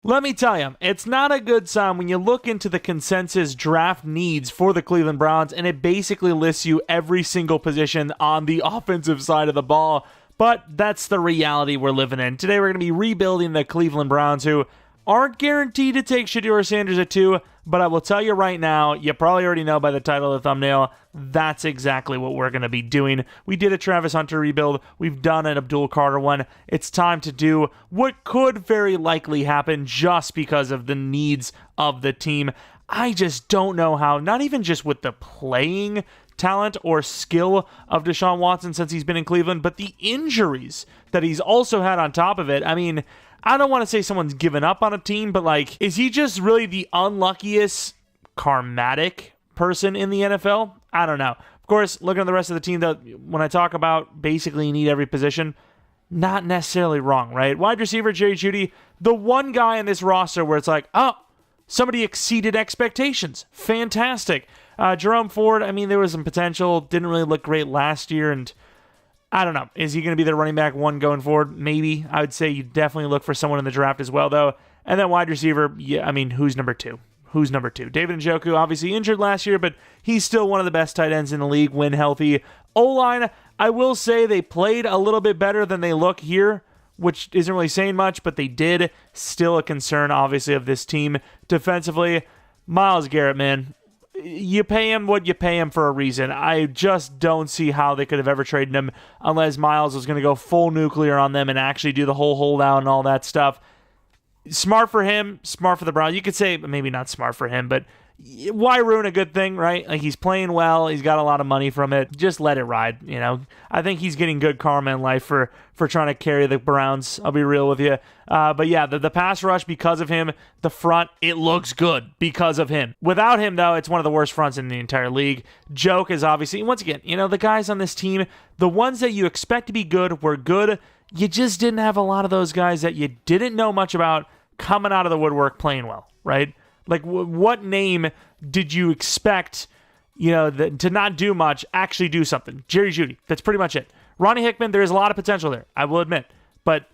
Let me tell you, it's not a good sign when you look into the consensus draft needs for the Cleveland Browns, and it basically lists you every single position on the offensive side of the ball. But that's the reality we're living in. Today we're going to be rebuilding the Cleveland Browns, who aren't guaranteed to take Shedeur Sanders at 2, but I will tell you right now, you probably already know by the title of the thumbnail, that's exactly what we're going to be doing. We did a Travis Hunter rebuild. We've done an Abdul Carter one. It's time to do what could very likely happen just because of the needs of the team. I just don't know how, not even just with the playing talent or skill of Deshaun Watson since he's been in Cleveland, but the injuries that he's also had on top of it. I mean, I don't want to say someone's given up on a team, but like, is he just really the unluckiest karmatic person in the NFL? I don't know. Of course, looking at the rest of the team, though, when I talk about basically you need every position, not necessarily wrong, right? Wide receiver, Jerry Jeudy, the one guy in this roster where it's like, oh, somebody exceeded expectations. Fantastic. Jerome Ford, I mean, there was some potential. Didn't really look great last year, and I don't know. Is he going to be the running back one going forward? Maybe. I would say you definitely look for someone in the draft as well, though. And then wide receiver, yeah, I mean, who's number 2? Who's number 2? David Njoku, obviously injured last year, but he's still one of the best tight ends in the league when healthy. O-line, I will say they played a little bit better than they look here, which isn't really saying much, but they did. Still a concern, obviously, of this team. Defensively, Myles Garrett, man. You pay him what you pay him for a reason. I just don't see how they could have ever traded him unless Myles was going to go full nuclear on them and actually do the whole holdout and all that stuff. Smart for him, smart for the Browns. You could say maybe not smart for him, but why ruin a good thing, right? Like, he's playing well. He's got a lot of money from it. Just let it ride, you know. I think he's getting good karma in life for trying to carry the Browns. I'll be real with you. But yeah, the pass rush, because of him, the front, it looks good because of him. Without him, though, it's one of the worst fronts in the entire league. Joke is obviously, once again, you know, the guys on this team, the ones that you expect to be good were good. You just didn't have a lot of those guys that you didn't know much about coming out of the woodwork playing well, right? Like, what name did you expect, you know, to not do much, actually do something? Jerry Jeudy. That's pretty much it. Ronnie Hickman, there is a lot of potential there, I will admit. But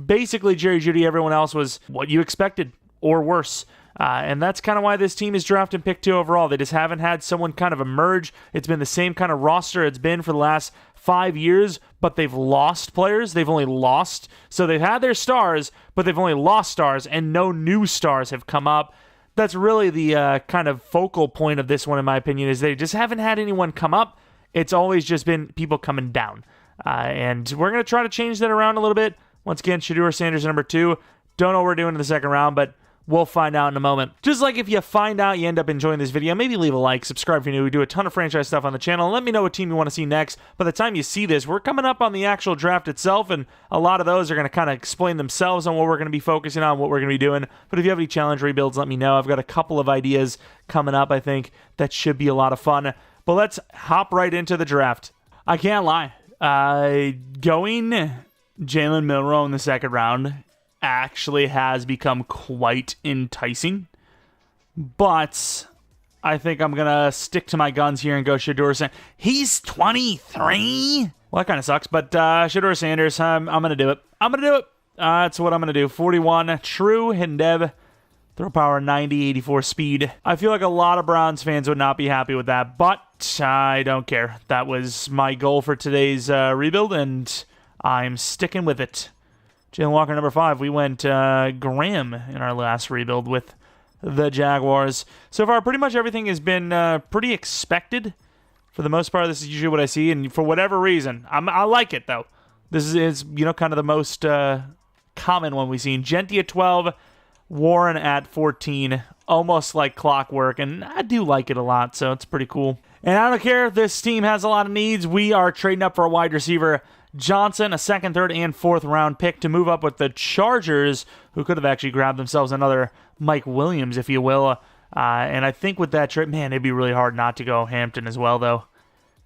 basically, Jerry Jeudy, everyone else was what you expected or worse. And that's kind of why this team is drafted pick 2 overall. They just haven't had someone kind of emerge. It's been the same kind of roster it's been for the last 5 years, but they've lost players. They've only lost. So they've had their stars, but they've only lost stars, and no new stars have come up. That's really the kind of focal point of this one, in my opinion, is they just haven't had anyone come up. It's always just been people coming down. And we're going to try to change that around a little bit. Once again, Shedeur Sanders, number 2. Don't know what we're doing in the second round, but we'll find out in a moment. Just like if you find out you end up enjoying this video, maybe leave a like, subscribe if you're new. We do a ton of franchise stuff on the channel. Let me know what team you want to see next. By the time you see this, we're coming up on the actual draft itself, and a lot of those are going to kind of explain themselves on what we're going to be focusing on, what we're going to be doing. But if you have any challenge rebuilds, let me know. I've got a couple of ideas coming up, I think, that should be a lot of fun. But let's hop right into the draft. I can't lie. Going Jalen Milroe in the second round actually has become quite enticing, but I think I'm gonna stick to my guns here and go Shedeur Sanders. He's 23. Well, that kind of sucks, but Shedeur Sanders, I'm gonna do it. That's what I'm gonna do. 41 true hidden dev, throw power 90, 84 speed. I feel like a lot of Browns fans would not be happy with that, but I don't care. That was my goal for today's rebuild, and I'm sticking with it. Jalen Walker, number 5. We went Graham in our last rebuild with the Jaguars. So far, pretty much everything has been pretty expected. For the most part, this is usually what I see, and for whatever reason, I like it, though. This is you know, kind of the most common one we've seen. Genty at 12, Warren at 14, almost like clockwork, and I do like it a lot, so it's pretty cool. And I don't care if this team has a lot of needs. We are trading up for a wide receiver. Johnson, a second, third, and fourth round pick to move up with the Chargers, who could have actually grabbed themselves another Mike Williams, if you will. And I think with that trade, man, it'd be really hard not to go Hampton as well, though.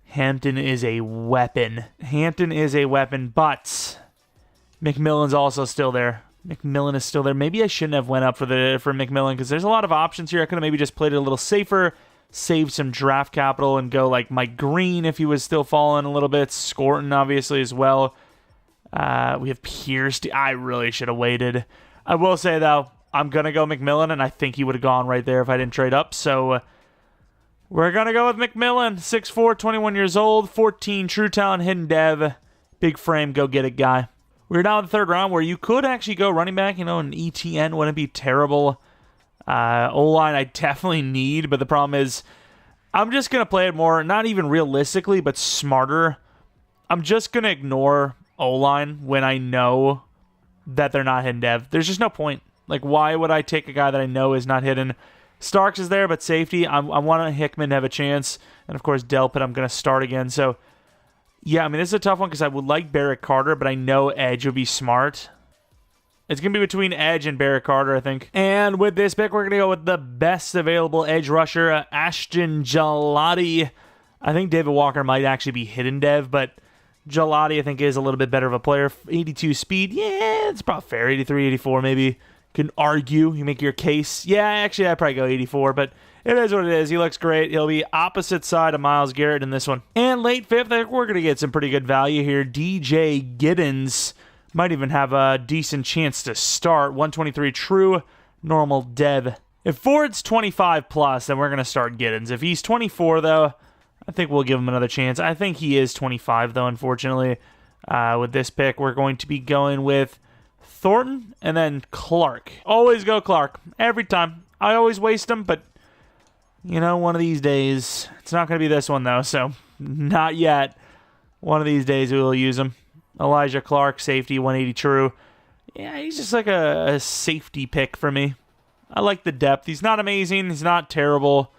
Hampton is a weapon. But McMillan's also still there. McMillan is still there. Maybe I shouldn't have went up for McMillan, because there's a lot of options here. I could have maybe just played it a little safer, save some draft capital, and go like Mike Green if he was still falling a little bit. Scorton, obviously, as well. We have Pierce. I really should have waited. I will say, though, I'm going to go McMillan, and I think he would have gone right there if I didn't trade up. So we're going to go with McMillan, 6'4", 21 years old, 14 true talent, hidden dev, big frame, go get it guy. We're now in the third round where you could actually go running back, an ETN wouldn't be terrible. O-line I definitely need, but the problem is I'm just going to play it more, not even realistically, but smarter. I'm just going to ignore O-line when I know that they're not hidden dev. There's just no point. Like, why would I take a guy that I know is not hidden? Starks is there, but safety, I want Hickman to have a chance. And, of course, Delpit, I'm going to start again. So, yeah, I mean, this is a tough one because I would like Barrett Carter, but I know edge would be smart. It's going to be between edge and Barrett Carter, I think. And with this pick, we're going to go with the best available edge rusher, Ashton Gelati. I think David Walker might actually be hidden dev, but Gelati, I think, is a little bit better of a player. 82 speed, yeah, it's about fair. 83, 84, maybe. Can argue, you make your case. Yeah, actually, I'd probably go 84, but it is what it is. He looks great. He'll be opposite side of Myles Garrett in this one. And late fifth, I think we're going to get some pretty good value here. DJ Giddens might even have a decent chance to start. 123 true, normal dev. If Ford's 25 plus, then we're going to start Giddens. If he's 24, though, I think we'll give him another chance. I think he is 25, though, unfortunately. With this pick, we're going to be going with Thornton and then Clark. Always go Clark. Every time. I always waste him, but, one of these days. It's not going to be this one, though, so not yet. One of these days we will use him. Elijah Clark, safety, 180 true. Yeah, he's just like a safety pick for me. I like the depth. He's not amazing. He's not terrible.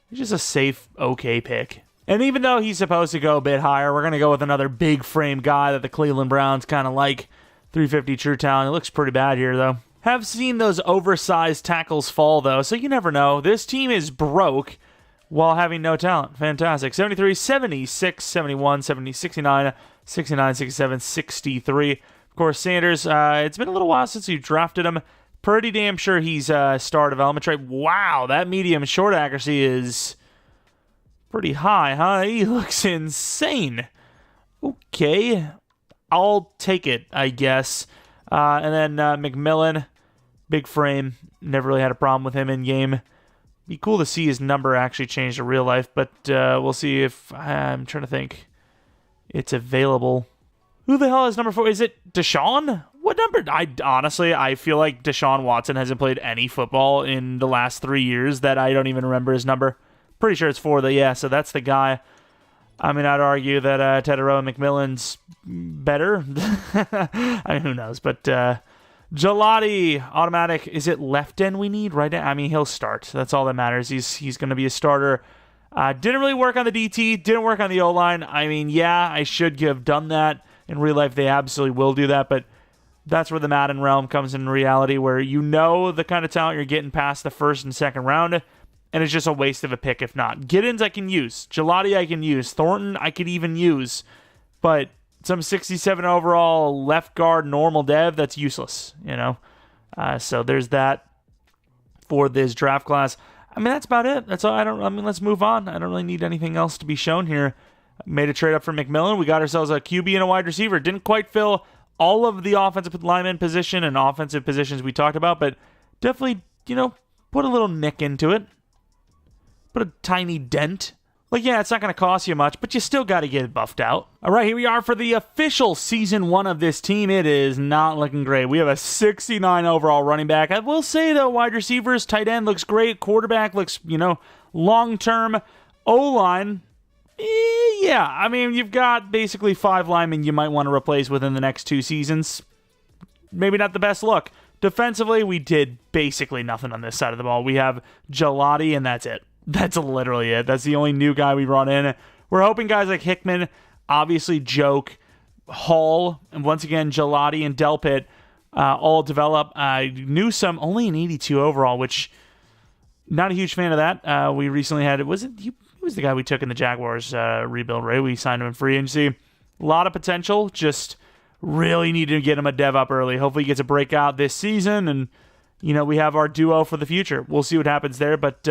He's just a safe, okay pick. And even though he's supposed to go a bit higher, we're going to go with another big frame guy that the Cleveland Browns kind of like. 350 true talent. It looks pretty bad here, though. Have seen those oversized tackles fall, though, so you never know. This team is broke while having no talent. Fantastic. 73, 76, 71, 70, 69, 69, 67, 63. Of course, Sanders, it's been a little while since you drafted him. Pretty damn sure he's star development trait. Wow, that medium short accuracy is pretty high, huh? He looks insane. Okay. I'll take it, I guess. And then McMillan, big frame. Never really had a problem with him in game. Be cool to see his number actually change to real life, but we'll see if I'm trying to think. It's available. Who the hell is number 4? Is it Deshaun? What number? I feel like Deshaun Watson hasn't played any football in the last 3 years that I don't even remember his number. Pretty sure it's 4, though. Yeah, so that's the guy. I mean, I'd argue that Tedero and McMillan's better. I mean, who knows? But Gelati, automatic. Is it left end we need? Right end? I mean, he'll start. That's all that matters. He's going to be a starter. Didn't really work on the DT. Didn't work on the O-line. I mean, yeah, I should have done that. In real life, they absolutely will do that. But that's where the Madden realm comes in reality, where you know the kind of talent you're getting past the first and second round. And it's just a waste of a pick if not. Giddens I can use. Gelati I can use. Thornton I could even use. But some 67 overall left guard normal dev, that's useless, So there's that for this draft class. I mean, that's about it. That's all. Let's move on. I don't really need anything else to be shown here. Made a trade up for McMillan. We got ourselves a QB and a wide receiver. Didn't quite fill all of the offensive lineman position and offensive positions we talked about, but definitely, put a little nick into it. Put a tiny dent. Like, yeah, it's not going to cost you much, but you still got to get it buffed out. All right, here we are for the official Season 1 of this team. It is not looking great. We have a 69 overall running back. I will say, though, wide receivers, tight end looks great. Quarterback looks, long-term. O-line, yeah. I mean, you've got basically 5 linemen you might want to replace within the next 2 seasons. Maybe not the best look. Defensively, we did basically nothing on this side of the ball. We have Gelati, and that's it. That's literally it. That's the only new guy we brought in. We're hoping guys like Hickman, obviously Joke, Hall, and once again, Gelati and Delpit all develop. Newsome, only an 82 overall, which not a huge fan of that. We recently had, he was the guy we took in the Jaguars rebuild, right? We signed him in free agency. A lot of potential, just really need to get him a dev up early. Hopefully he gets a breakout this season, and, we have our duo for the future. We'll see what happens there, but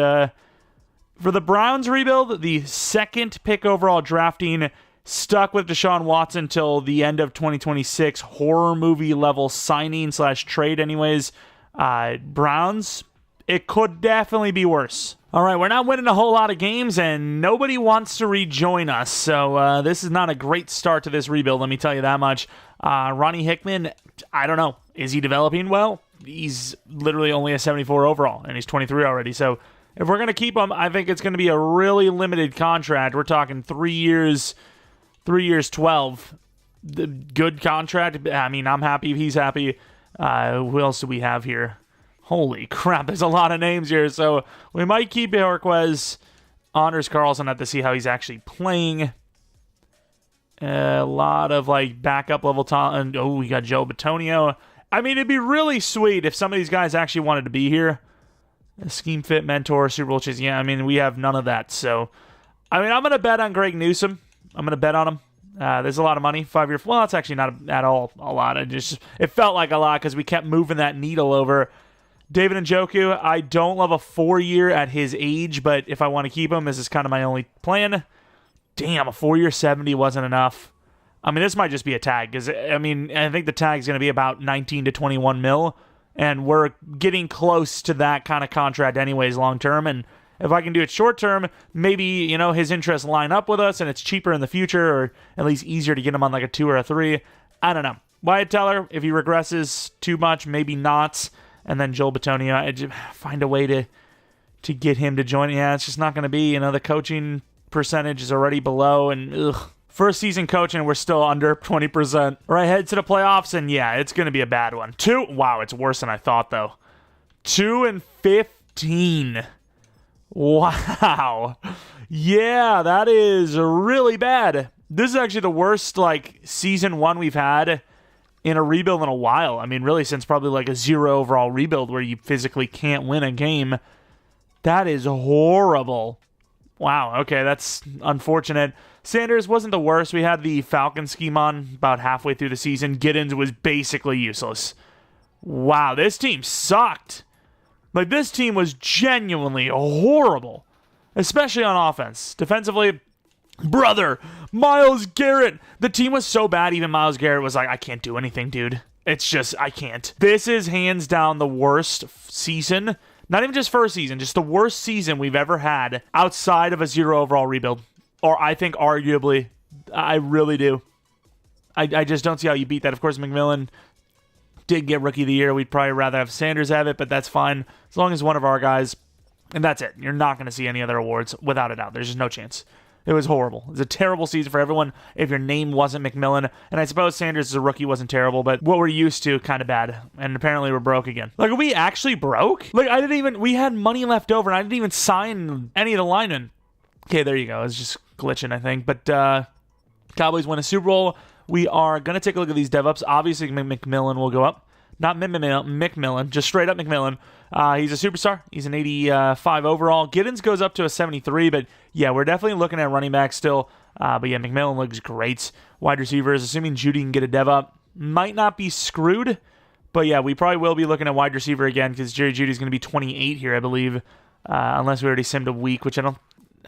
for the Browns rebuild, the second pick overall drafting, stuck with Deshaun Watson till the end of 2026. Horror movie level signing / trade anyways. Browns, it could definitely be worse. All right, we're not winning a whole lot of games, and nobody wants to rejoin us, so this is not a great start to this rebuild, let me tell you that much. Ronnie Hickman, I don't know. Is he developing well? He's literally only a 74 overall, and he's 23 already, so if we're going to keep him, I think it's going to be a really limited contract. We're talking 3 years, 12. The good contract. I mean, I'm happy if he's happy. Who else do we have here? Holy crap, there's a lot of names here. So we might keep Bjorquez. Anders Carlson, have to see how he's actually playing. A lot of like backup level talent. Oh, we got Joe Bitonio. I mean, it'd be really sweet if some of these guys actually wanted to be here. A scheme fit mentor, Super Bowl chase. Yeah, I mean, we have none of that. So, I mean, I'm going to bet on Greg Newsome. I'm going to bet on him. There's a lot of money. 5 year. Well, it's actually not at all a lot. It felt like a lot because we kept moving that needle over. David Njoku, I don't love a 4-year at his age, but if I want to keep him, this is kind of my only plan. Damn, a 4-year 70 wasn't enough. I mean, this might just be a tag because, I mean, I think the tag's going to be about 19 to 21 mil, and we're getting close to that kind of contract anyways long term, and if I can do it short term, maybe, you know, his interests line up with us and it's cheaper in the future, or at least easier to get him on like a 2 or a 3. I don't know. Wyatt Teller, if he regresses too much, maybe not. And then Joel Bitonio, I just find a way to get him to join. Yeah, it's just not going to be. You know, the coaching percentage is already below, and first season coaching, we're still under 20%. Right, head to the playoffs, and yeah, it's going to be a bad one. Wow, it's worse than I thought, though. 2-15. Wow. Yeah, that is really bad. This is actually the worst, like, season 1 we've had in a rebuild in a while. I mean, really, since probably like a 0 overall rebuild where you physically can't win a game. That is horrible. Wow, okay, that's unfortunate. Sanders wasn't the worst. We had the Falcon scheme on about halfway through the season. Giddens was basically useless. Wow, this team sucked. Like, this team was genuinely horrible, especially on offense. Defensively, brother, Myles Garrett. The team was so bad, even Myles Garrett was like, I can't do anything, dude. It's just, I can't. This is hands down the worst season. Not even just first season, just the worst season we've ever had outside of a 0 overall rebuild. Or I think arguably, I really do. I just don't see how you beat that. Of course, McMillan did get Rookie of the Year. We'd probably rather have Sanders have it, but that's fine. As long as one of our guys, and that's it. You're not going to see any other awards, without a doubt. There's just no chance. It was horrible. It was a terrible season for everyone if your name wasn't McMillan. And I suppose Sanders as a rookie wasn't terrible, but what we're used to, kind of bad. And apparently we're broke again. Like, are we actually broke? Like, we had money left over, and I didn't even sign any of the linemen. Okay, there you go. It's just glitching, I think. But Cowboys win a Super Bowl. We are going to take a look at these dev-ups. Obviously, McMillan will go up. Not McMillan, just straight up McMillan. He's a superstar. He's an 85 overall. Giddens goes up to a 73, but yeah, we're definitely looking at running back still. But yeah, McMillan looks great. Wide receivers, assuming Judy can get a dev up, might not be screwed. But yeah, we probably will be looking at wide receiver again because Jerry Judy's going to be 28 here, I believe. Unless we already simmed a week, which I don't...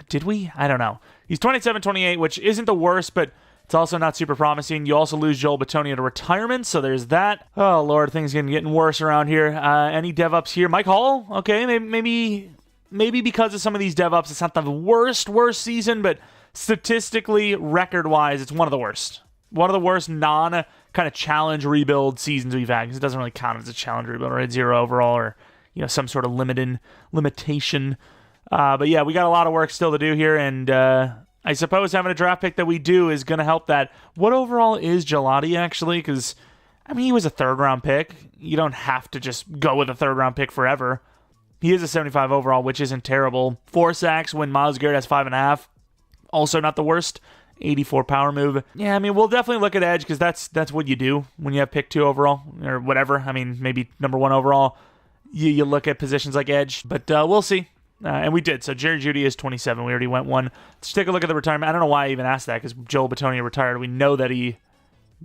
Did we? I don't know. He's 27, 28, which isn't the worst, but it's also not super promising. You also lose Joel Bitonio to retirement, so there's that. Oh, Lord, things are getting worse around here. Any dev-ups here? Mike Hall? Okay, maybe because of some of these dev-ups, it's not the worst season, but statistically, record-wise, it's one of the worst. One of the worst non-kind of challenge rebuild seasons we've had, because it doesn't really count as a challenge rebuild, right? 0 overall, or some sort of limitation. But yeah, we got a lot of work still to do here, and I suppose having a draft pick that we do is going to help that. What overall is Gelati, actually? Because, I mean, he was a third-round pick. You don't have to just go with a third-round pick forever. He is a 75 overall, which isn't terrible. 4 sacks when Myles Garrett has 5.5. Also not the worst. 84 power move. Yeah, I mean, we'll definitely look at edge because that's what you do when you have pick 2 overall or whatever. I mean, maybe number 1 overall. You look at positions like edge, but we'll see. And we did. So Jerry Judy is 27. We already went one. Let's take a look at the retirement. I don't know why I even asked that because Joel Bitonio retired. We know that we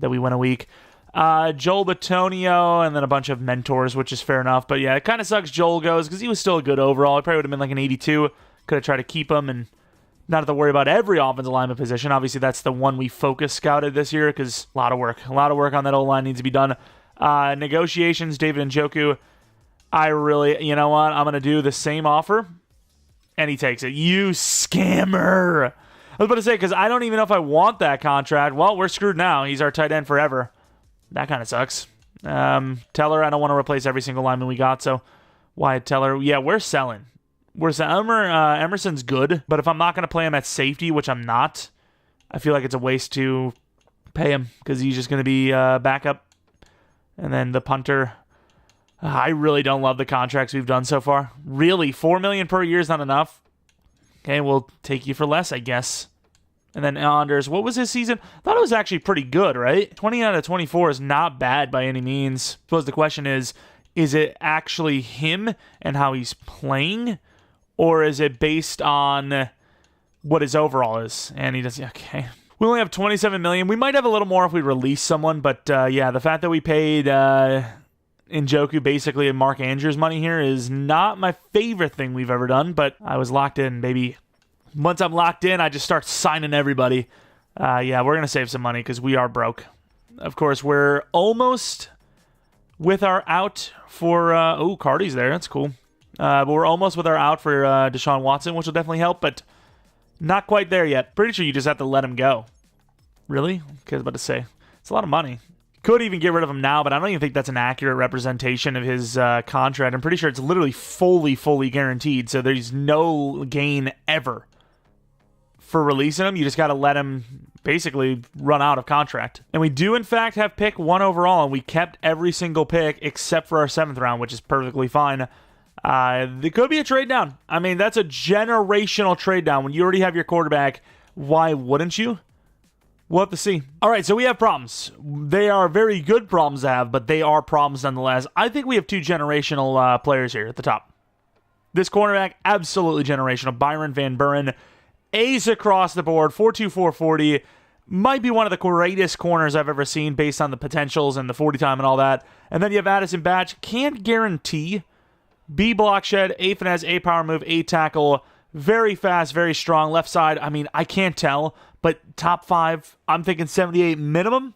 went a week. Joel Bitonio and then a bunch of mentors, which is fair enough. But yeah, it kind of sucks Joel goes because he was still a good overall. He probably would have been like an 82. Could have tried to keep him and not have to worry about every offensive lineman position. Obviously, that's the one we scouted this year because a lot of work on that O-line needs to be done. Negotiations, David Njoku. You know what? I'm going to do the same offer. And he takes it. You scammer. I was about to say, because I don't even know if I want that contract. Well, we're screwed now. He's our tight end forever. That kind of sucks. Teller, I don't want to replace every single lineman we got, so Wyatt Teller. Yeah, we're selling. Emerson's good, but if I'm not going to play him at safety, which I'm not, I feel like it's a waste to pay him because he's just going to be backup. And then the punter, I really don't love the contracts we've done so far. Really, $4 million per year is not enough. Okay, we'll take you for less, I guess. And then Anders, what was his season? I thought it was actually pretty good, right? 20 out of 24 is not bad by any means. I suppose the question is it actually him and how he's playing? Or is it based on what his overall is? And he does, okay. We only have $27 million. We might have a little more if we release someone, but yeah, the fact that we paid Njoku basically Mark Andrews money here is not my favorite thing we've ever done, but I was locked in, baby. Once I'm locked in, I just start signing everybody. Yeah, we're going to save some money because we are broke. Of course, we're almost with our out for... Cardi's there. That's cool. But we're almost with our out for Deshaun Watson, which will definitely help, but not quite there yet. Pretty sure you just have to let him go. Really? Okay, I was about to say. It's a lot of money. Could even get rid of him now, but I don't even think that's an accurate representation of his contract. I'm pretty sure it's literally fully guaranteed, so there's no gain ever for releasing him. You just got to let him basically run out of contract. And we do, in fact, have pick 1 overall, and we kept every single pick except for our 7th round, which is perfectly fine. There could be a trade down. I mean, that's a generational trade down. When you already have your quarterback, why wouldn't you? We'll have to see. All right, so we have problems. They are very good problems to have, but they are problems nonetheless. I think we have 2 generational players here at the top. This cornerback, absolutely generational. Byron Van Buren, A's across the board, 4.2, 4.40. Might be one of the greatest corners I've ever seen based on the potentials and the 40 time and all that. And then you have Addison Batch. Can't guarantee. B block shed, A finesse, A power move, A tackle. Very fast, very strong. Left side, I mean, I can't tell. But top 5, I'm thinking 78 minimum.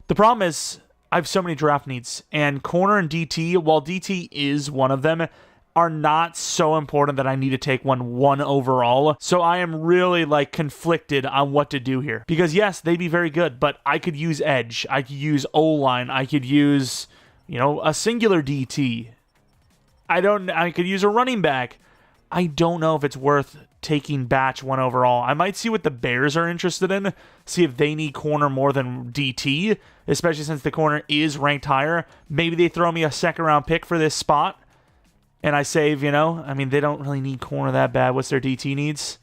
The problem is I have so many draft needs. And corner and DT, while DT is one of them, are not so important that I need to take one overall. So I am really conflicted on what to do here. Because yes, they'd be very good, but I could use edge. I could use O-line. I could use, a singular DT. I could use a running back. I don't know if it's worth taking Batch 1 overall. I might see what the Bears are interested in, see if they need corner more than DT, especially since the corner is ranked higher. Maybe they throw me a 2nd round pick for this spot, and I save, I mean, they don't really need corner that bad. What's their DT needs?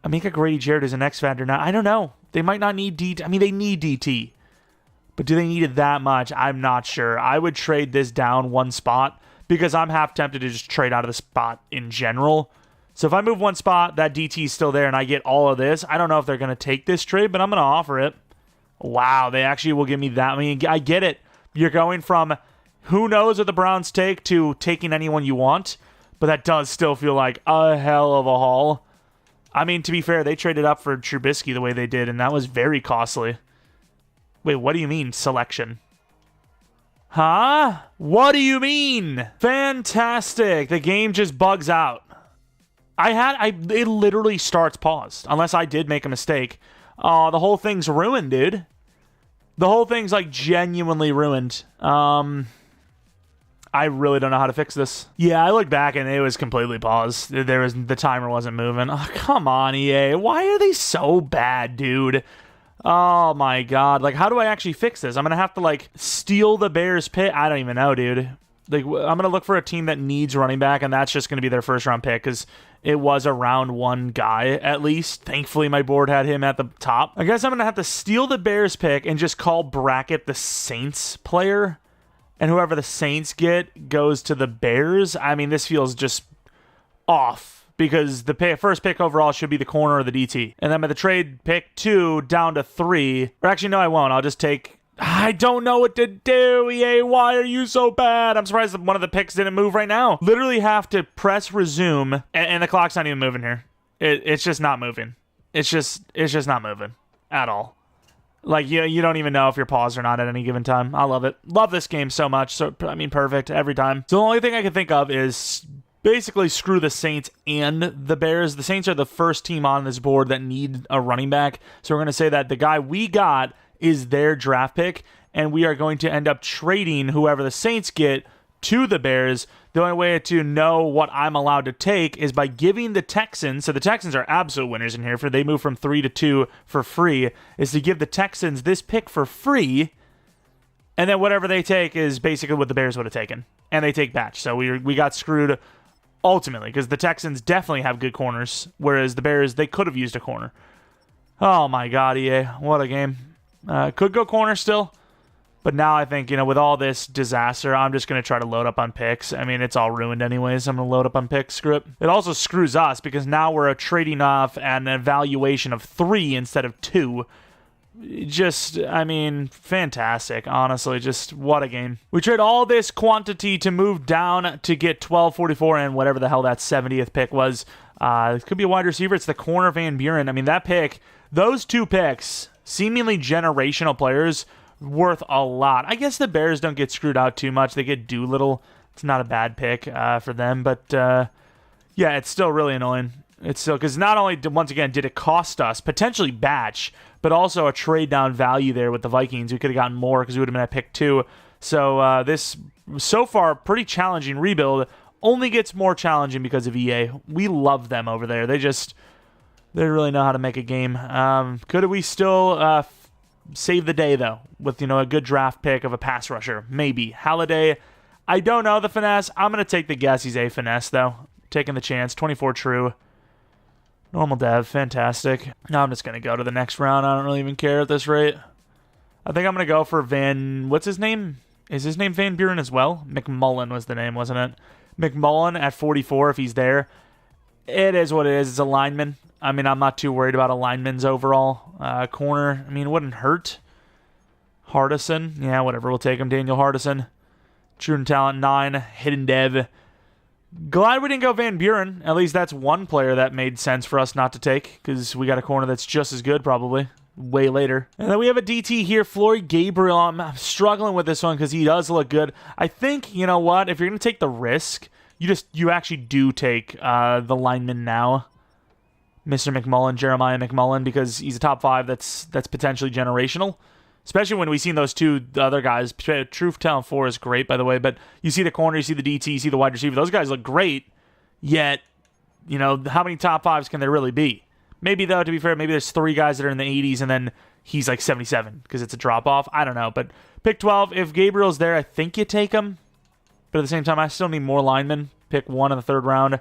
Amika Grady Jarrett is an X factor now. I don't know. They might not need DT. I mean, they need DT. But do they need it that much? I'm not sure. I would trade this down 1 spot because I'm half tempted to just trade out of the spot in general. So if I move 1 spot, that DT is still there, and I get all of this. I don't know if they're going to take this trade, but I'm going to offer it. Wow, they actually will give me that. I mean, I get it. You're going from who knows what the Browns take to taking anyone you want, but that does still feel like a hell of a haul. I mean, to be fair, they traded up for Trubisky the way they did, and that was very costly. Wait, what do you mean, selection? Huh? What do you mean? Fantastic. The game just bugs out. It literally starts paused, unless I did make a mistake. The whole thing's ruined, dude. The whole thing's genuinely ruined. I really don't know how to fix this. Yeah, I looked back and it was completely paused. The timer wasn't moving. Oh, come on, EA. Why are they so bad, dude? Oh my god. How do I actually fix this? I'm gonna have to steal the Bears pick. I don't even know, dude. I'm gonna look for a team that needs running back, and that's just gonna be their 1st round pick because it was a round 1 guy at least. Thankfully, my board had him at the top. I guess I'm gonna have to steal the Bears pick and just call bracket the Saints player, and whoever the Saints get goes to the Bears. I mean, this feels just off. Because the 1st pick overall should be the corner or the DT. And then by the trade, pick 2 down to 3. Or actually, no, I won't. I'll just take... I don't know what to do, EA. Why are you so bad? I'm surprised that one of the picks didn't move right now. Literally have to press resume, and the clock's not even moving here. It's just not moving. It's just not moving at all. Like, you don't even know if you're paused or not at any given time. I love it. Love this game so much. So, I mean, perfect every time. So the only thing I can think of is basically screw the Saints and the Bears. The Saints are the first team on this board that need a running back. So we're going to say that the guy we got is their draft pick, and we are going to end up trading whoever the Saints get to the Bears. The only way to know what I'm allowed to take is by giving the Texans, so the Texans are absolute winners in here, for they move from 3 to 2 for free, is to give the Texans this pick for free, and then whatever they take is basically what the Bears would have taken, and they take Batch. So we got screwed ultimately, because the Texans definitely have good corners, whereas the Bears, they could have used a corner. Oh my god, EA, what a game. Could go corner still. But now I think, with all this disaster, I'm just going to try to load up on picks. I mean, it's all ruined anyways. I'm going to load up on picks. Screw it. It also screws us because now we're trading off an evaluation of 3 instead of 2. Just, I mean, fantastic. Honestly, just what a game. We trade all this quantity to move down to get 1244 and whatever the hell that 70th pick was. It could be a wide receiver. It's the corner Van Buren. I mean, that pick, those 2 picks, seemingly generational players, worth a lot. I guess the Bears don't get screwed out too much. They get Doolittle. It's not a bad pick for them, but yeah, it's still really annoying. It's still, because not only, once again, did it cost us potentially Batch, but also a trade down value there with the Vikings. We could have gotten more because we would have been at pick 2. So this, so far, pretty challenging rebuild only gets more challenging because of EA. We love them over there. They really know how to make a game. Could we still save the day, though, with, a good draft pick of a pass rusher? Maybe. Halliday, I don't know the finesse. I'm going to take the guess he's a finesse, though. Taking the chance. 24 true. Normal dev. Fantastic. Now I'm just going to go to the next round. I don't really even care at this rate. I think I'm going to go for what's his name? Is his name Van Buren as well? McMullen was the name, wasn't it? McMullen at 44 if he's there. It is what it is. It's a lineman. I mean, I'm not too worried about alignments overall. Corner, I mean, it wouldn't hurt. Hardison, yeah, whatever. We'll take him. Daniel Hardison. True talent, 9. Hidden dev. Glad we didn't go Van Buren. At least that's one player that made sense for us not to take, because we got a corner that's just as good, probably. Way later. And then we have a DT here, Floyd Gabriel. I'm struggling with this one because he does look good. I think, you know what? If you're going to take the risk, you actually do take the lineman now. Mr. McMullen, Jeremiah McMullen, because he's a top 5 that's potentially generational. Especially when we've seen those the other guys. Truth Talent 4 is great, by the way, but you see the corner, you see the DT, you see the wide receiver. Those guys look great, yet, how many top 5s can there really be? Maybe, though, to be fair, maybe there's 3 guys that are in the 80s, and then he's like 77 because it's a drop-off. I don't know, but pick 12. If Gabriel's there, I think you take him. But at the same time, I still need more linemen. Pick 1 in the 3rd round.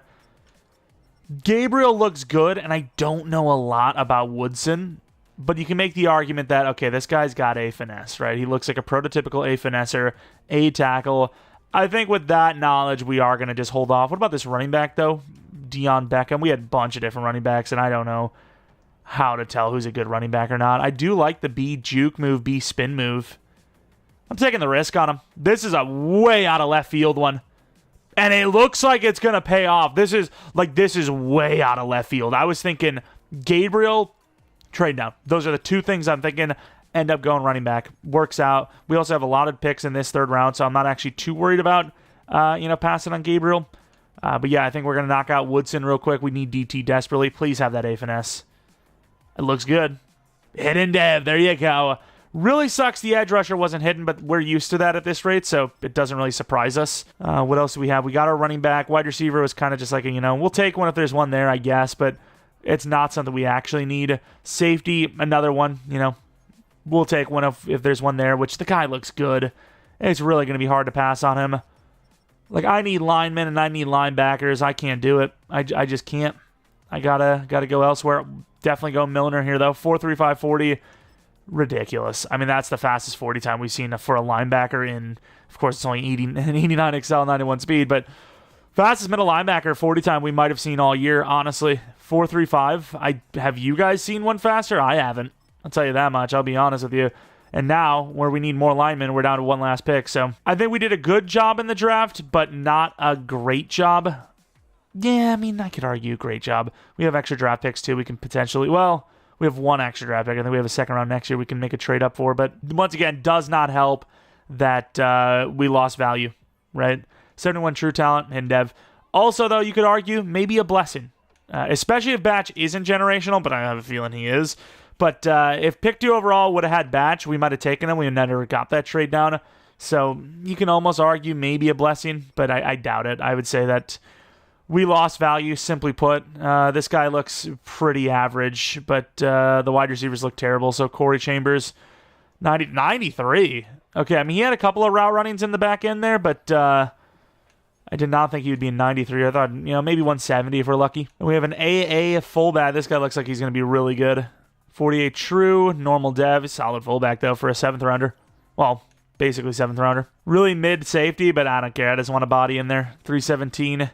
Gabriel looks good, and I don't know a lot about Woodson, but you can make the argument that, okay, this guy's got a finesse, right? He looks like a prototypical A finesser, A tackle. I think with that knowledge, we are going to just hold off. What about this running back, though? Dion Beckham. We had a bunch of different running backs, and I don't know how to tell who's a good running back or not. I do like the B juke move, B spin move. I'm taking the risk on him. This is a way out of left field one. And it looks like it's going to pay off. This is way out of left field. I was thinking Gabriel, trade down. Those are the 2 things I'm thinking. End up going running back. Works out. We also have a lot of picks in this 3rd round, so I'm not actually too worried about, passing on Gabriel. But yeah, I think we're going to knock out Woodson real quick. We need DT desperately. Please have that A finesse. It looks good. Hidden dev. There you go. Really sucks the edge rusher wasn't hidden, but we're used to that at this rate, so it doesn't really surprise us. What else do we have? We got our running back. Wide receiver was kind of just like, we'll take one if there's one there, I guess, but it's not something we actually need. Safety, another one, we'll take one if there's one there, which the guy looks good. It's really going to be hard to pass on him. Like, I need linemen and I need linebackers. I can't do it. I just can't. I gotta go elsewhere. Definitely go Milner here, though. 4.35 40. Ridiculous. I mean, that's the fastest 40 time we've seen for a linebacker in, of course, it's only 89 XL, 91 speed, but fastest middle linebacker 40 time we might have seen all year, honestly. 4.35. Have you guys seen one faster? I haven't. I'll tell you that much. I'll be honest with you. And now, where we need more linemen, we're down to one last pick. So I think we did a good job in the draft, but not a great job. Yeah, I mean, I could argue great job. We have extra draft picks, too. We can potentially, well, We have one extra draft pick. I think we have a second round next year we can make a trade up for. But once again, does not help that we lost value, right? 71 true talent, hidden dev. Also, though, you could argue maybe a blessing, especially if Batch isn't generational, but I have a feeling he is. But if pick 2 overall would have had Batch, we might have taken him. We never got that trade down. So you can almost argue maybe a blessing, but I doubt it. I would say that we lost value, simply put. This guy looks pretty average, but the wide receivers look terrible. So Corey Chambers, 93. Okay, I mean, he had a couple of route runnings in the back end there, but I did not think he would be 93. I thought, maybe 170 if we're lucky. And we have an AA fullback. This guy looks like he's going to be really good. 48 true, normal dev. Solid fullback, though, for a 7th rounder. Well, basically 7th rounder. Really mid safety, but I don't care. I just want a body in there. 317.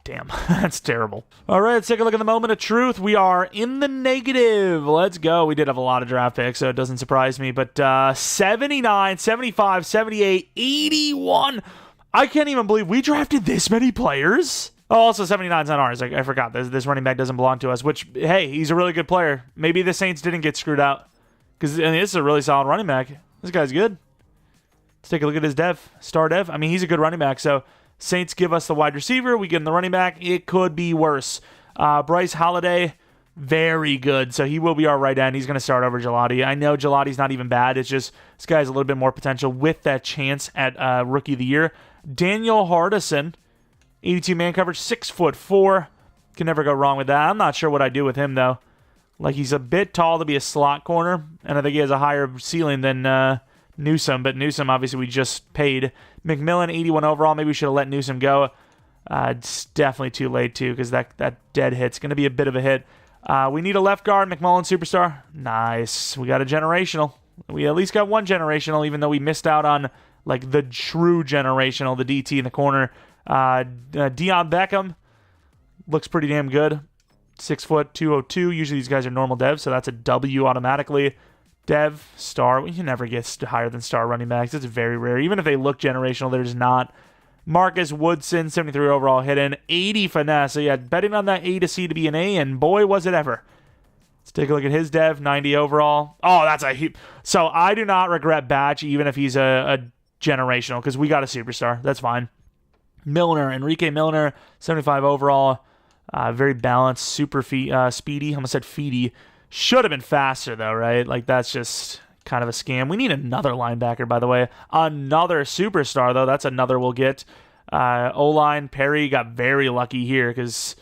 Damn, that's terrible. All right, let's take a look at the moment of truth. We are in the negative. Let's go. We did have a lot of draft picks, so it doesn't surprise me. But 79, 75, 78, 81. I can't even believe we drafted this many players. Oh, also 79 is not ours. I forgot. This running back doesn't belong to us, which, hey, he's a really good player. Maybe the Saints didn't get screwed out because this is a really solid running back. This guy's good. Let's take a look at his dev. Star dev. I mean, he's a good running back, so Saints give us the wide receiver. We get him the running back. It could be worse. Bryce Holiday, very good. So he will be our right end. He's going to start over Gelati. I know Gelati's not even bad. It's just this guy has a little bit more potential with that chance at Rookie of the Year. Daniel Hardison, 82 man coverage, 6'4". Can never go wrong with that. I'm not sure what I do with him, though. Like, he's a bit tall to be a slot corner, and I think he has a higher ceiling than Newsome, but Newsome, obviously, we just paid. McMillan, 81 overall. Maybe we should have let Newsome go. It's definitely too late, too, because that dead hit's going to be a bit of a hit. We need a left guard. McMullen, superstar. Nice. We got a generational. We at least got one generational, even though we missed out on, like, the true generational, the DT in the corner. Deion Beckham looks pretty damn good. 6 foot, 202. Usually these guys are normal devs, so that's a W automatically. Dev, star. You never get higher than star running backs. It's very rare. Even if they look generational, they're just not. Marcus Woodson, 73 overall hidden. 80 finesse. So yeah, betting on that A to C to be an A, and boy, was it ever. Let's take a look at his dev. 90 overall. Oh, that's a heap. So I do not regret Batch, even if he's a generational, because we got a superstar. That's fine. Milner, Enrique Milner, 75 overall. Very balanced, super speedy. I almost said feedy. Should have been faster, though, right? Like, that's just kind of a scam. We need another linebacker, by the way. Another superstar, though. That's another we'll get. O-line, Perry got very lucky here because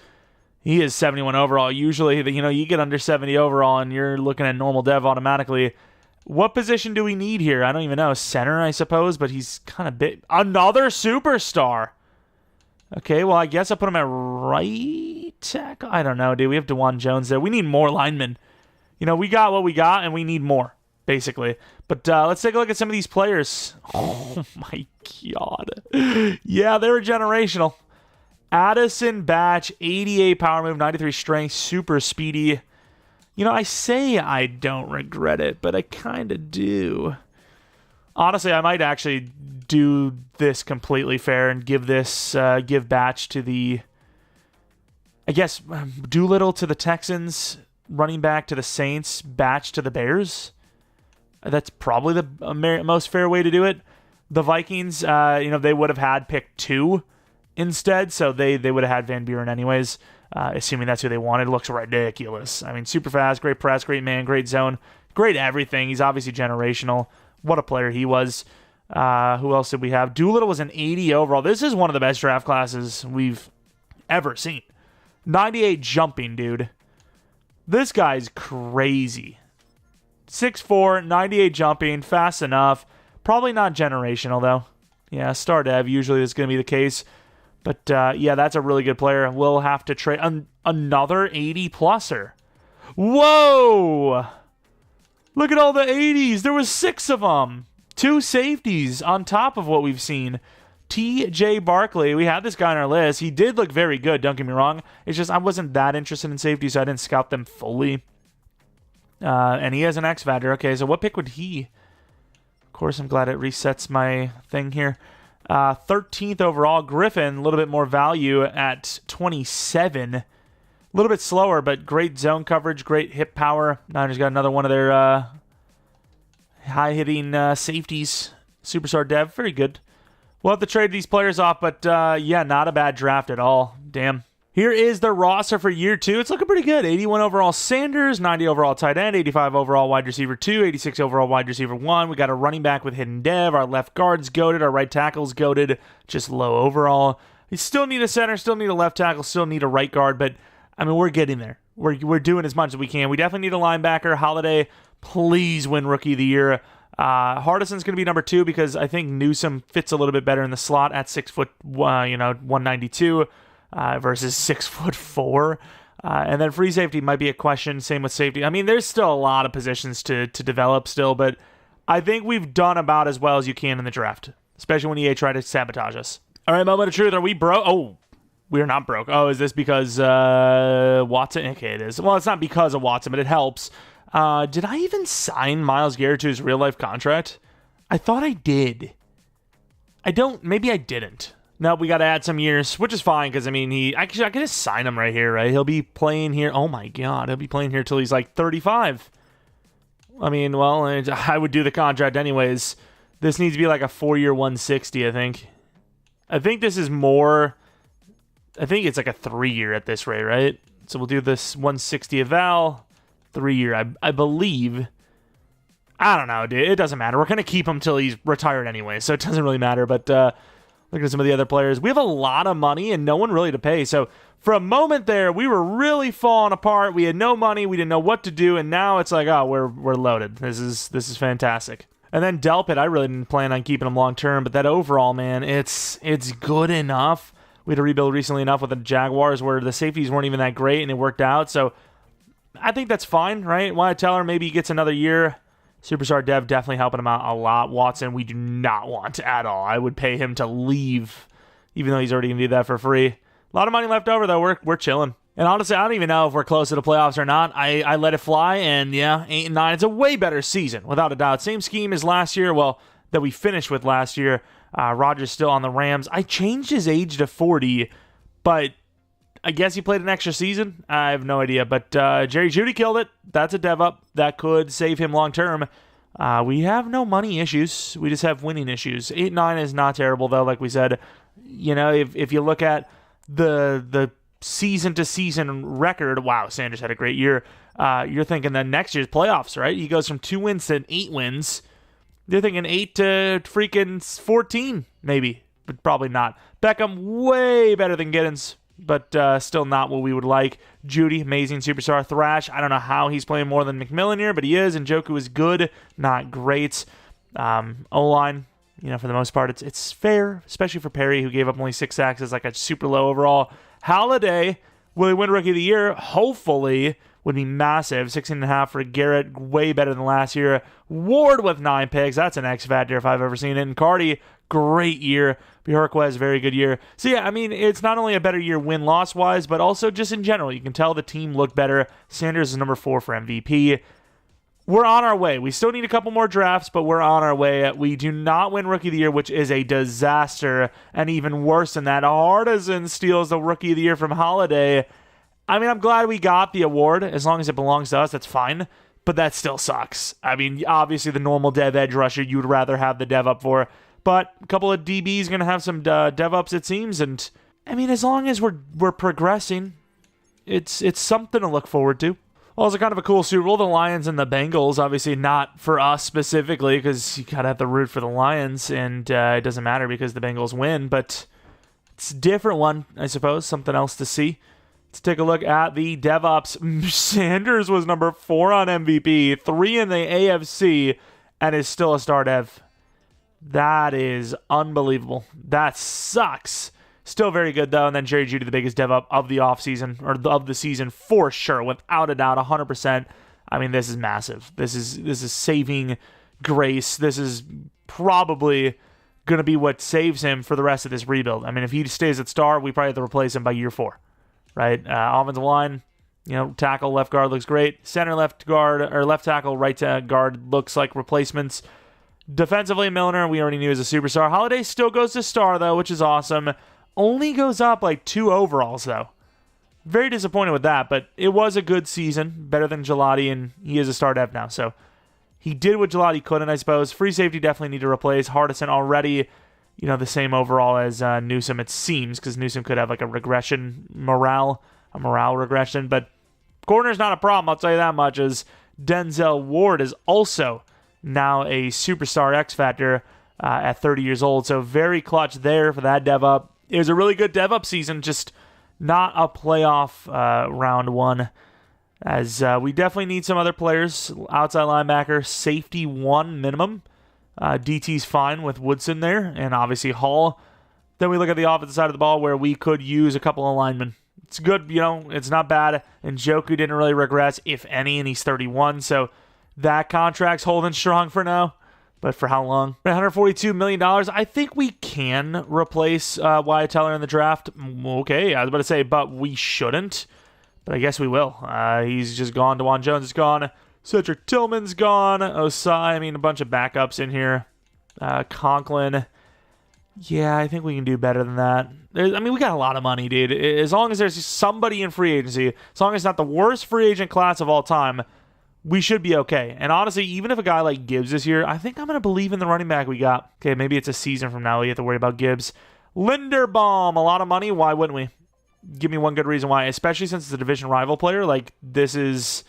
he is 71 overall. Usually, you get under 70 overall and you're looking at normal dev automatically. What position do we need here? I don't even know. Center, I suppose, but he's kind of big. Another superstar. Okay, well, I guess I'll put him at right tackle. I don't know, dude. We have DeJuan Jones there. We need more linemen. We got what we got, and we need more, basically. But let's take a look at some of these players. Oh, my God. Yeah, they're generational. Addison Batch, 88 power move, 93 strength, super speedy. I say I don't regret it, but I kind of do. Honestly, I might actually do this completely fair and give Batch to the, I guess, Doolittle to the Texans, running back to the Saints, Batch to the Bears. That's probably the most fair way to do it. The Vikings, they would have had pick 2 instead, so they would have had Van Buren anyways, assuming that's who they wanted. It looks ridiculous. I mean, super fast, great press, great man, great zone, great everything. He's obviously generational. What a player he was. Who else did we have? Doolittle was an 80 overall. This is one of the best draft classes we've ever seen. 98 jumping, dude. This guy's crazy. 6'4", 98 jumping, fast enough. Probably not generational, though. Yeah, star dev, usually that's going to be the case. But, yeah, that's a really good player. We'll have to trade another 80-pluser. Whoa! Look at all the 80s. There was 6 of them. 2 safeties on top of what we've seen. T.J. Barkley, we had this guy on our list. He did look very good, don't get me wrong. It's just I wasn't that interested in safety, so I didn't scout them fully. And he has an X Factor. Okay, so what pick would he? Of course, I'm glad it resets my thing here. 13th overall, Griffin, a little bit more value at 27. little bit slower, but great zone coverage, great hip power. Niners got another one of their high-hitting safeties. Superstar dev, very good. We'll have to trade these players off, but yeah, not a bad draft at all. Damn. Here is the roster for year 2. It's looking pretty good. 81 overall Sanders, 90 overall tight end, 85 overall wide receiver 2, 86 overall wide receiver 1. We got a running back with hidden dev. Our left guard's goated. Our right tackle's goated. Just low overall. We still need a center, still need a left tackle, still need a right guard, but I mean, we're getting there. We're doing as much as we can. We definitely need a linebacker. Holiday, please win Rookie of the Year. Hardison's going to be number 2 because I think Newsome fits a little bit better in the slot at 6 foot, 192 versus 6'4". And then free safety might be a question. Same with safety. I mean, there's still a lot of positions to develop still, but I think we've done about as well as you can in the draft, especially when EA tried to sabotage us. All right, moment of truth. Are we broke? Oh, we're not broke. Oh, is this because Watson? Okay, it is. Well, it's not because of Watson, but it helps. Did I even sign Myles Garrett to his real-life contract? I thought I did. Maybe I didn't. No, we got to add some years, which is fine, because, I mean, I could just sign him right here, right? He'll be playing here. Oh, my God. He'll be playing here till he's, like, 35. I mean, well, I would do the contract anyways. This needs to be, like, a 4-year 160, I think. I think this is more... I think it's, like, a 3-year at this rate, right? So we'll do this 160 eval... 3-year, I believe. I don't know, dude. It doesn't matter. We're going to keep him till he's retired anyway, so it doesn't really matter. But look at some of the other players. We have a lot of money and no one really to pay. So for a moment there, we were really falling apart. We had no money. We didn't know what to do. And now it's like, oh, we're loaded. This is fantastic. And then Delpit, I really didn't plan on keeping him long term. But that overall, man, it's good enough. We had to rebuild recently enough with the Jaguars where the safeties weren't even that great and it worked out. So I think that's fine, right? Want to tell her maybe he gets another year. Superstar Dev definitely helping him out a lot. Watson, we do not want at all. I would pay him to leave, even though he's already going to do that for free. A lot of money left over, though. We're chilling. And honestly, I don't even know if we're close to the playoffs or not. I let it fly, and yeah, 8-9. It's a way better season, without a doubt. Same scheme as last year, well, that we finished with last year. Rodgers still on the Rams. I changed his age to 40, but... I guess he played an extra season. I have no idea. But Jerry Jeudy killed it. That's a dev up. That could save him long term. We have no money issues. We just have winning issues. 8-9 is not terrible, though, like we said. You know, if you look at the season-to-season record, wow, Sanders had a great year. You're thinking that next year's playoffs, right? He goes from 2 wins to 8 wins. You're thinking 8 to freaking 14, maybe. But probably not. Beckham, way better than Giddens. But still not what we would like. Judy, amazing superstar. Thrash, I don't know how he's playing more than McMillan here, but he is. And Njoku is good, not great. O-line, for the most part, it's fair, especially for Perry, who gave up only 6 sacks as like a super low overall. Holiday, will he win Rookie of the Year? Hopefully, would be massive. 16.5 for Garrett, way better than last year. Ward with 9 picks, that's an X factor if I've ever seen it. And Cardi, great year. Bjorquez, very good year. So yeah, I mean, it's not only a better year win-loss wise, but also just in general. You can tell the team looked better. Sanders is number 4 for MVP. We're on our way. We still need a couple more drafts, but we're on our way. We do not win Rookie of the Year, which is a disaster. And even worse than that, Hardison steals the Rookie of the Year from Holiday. I mean, I'm glad we got the award. As long as it belongs to us, that's fine. But that still sucks. I mean, obviously the normal dev edge rusher you would rather have the dev up for. But a couple of DBs going to have some dev ups, it seems. And, I mean, as long as we're progressing, it's something to look forward to. Also, kind of a cool Super Bowl, the Lions and the Bengals. Obviously not for us specifically, because you got to have to root for the Lions. And it doesn't matter because the Bengals win. But it's a different one, I suppose. Something else to see. Let's take a look at the DevOps. Sanders was number 4 on MVP, 3 in the AFC, and is still a star dev. That is unbelievable. That sucks. Still very good, though. And then Jerry Jeudy, the biggest dev up of the offseason, or of the season, for sure, without a doubt, 100%. I mean, this is massive. This is saving grace. This is probably going to be what saves him for the rest of this rebuild. I mean, if he stays at star, we probably have to replace him by year 4. Right? Offensive line, tackle, left guard looks great. Center, left guard, or left tackle, right guard looks like replacements. Defensively, Milner, we already knew as a superstar. Holiday still goes to star, though, which is awesome. Only goes up like 2 overalls, though. very disappointed with that, but it was a good season, better than Gelati, and he is a star dev now, so he did what Gelati couldn't, I suppose. Free safety definitely need to replace. Hardison already, the same overall as Newsome, it seems, because Newsome could have like a morale regression, but corner's not a problem, I'll tell you that much, as Denzel Ward is also now a superstar X Factor at 30 years old, so very clutch there for that dev up. It was a really good dev up season, just not a playoff round one, as we definitely need some other players. Outside linebacker, safety 1 minimum. DT's fine with Woodson there, and obviously Hall. Then we look at the offensive side of the ball where we could use a couple of linemen. It's good, it's not bad. And Njoku didn't really regress, if any, and he's 31, so that contract's holding strong for now. But for how long? $142 million. I think we can replace Wyatt Teller in the draft. Okay, I was about to say, but we shouldn't. But I guess we will. He's just gone. DeJuan Jones is gone. Cedric Tillman's gone. Osai, a bunch of backups in here. Conklin. Yeah, I think we can do better than that. We got a lot of money, dude. As long as there's somebody in free agency, as long as it's not the worst free agent class of all time, we should be okay. And honestly, even if a guy like Gibbs is here, I think I'm going to believe in the running back we got. Okay, maybe it's a season from now. We have to worry about Gibbs. Linderbaum, a lot of money. Why wouldn't we? Give me one good reason why, especially since it's a division rival player. Like, this is...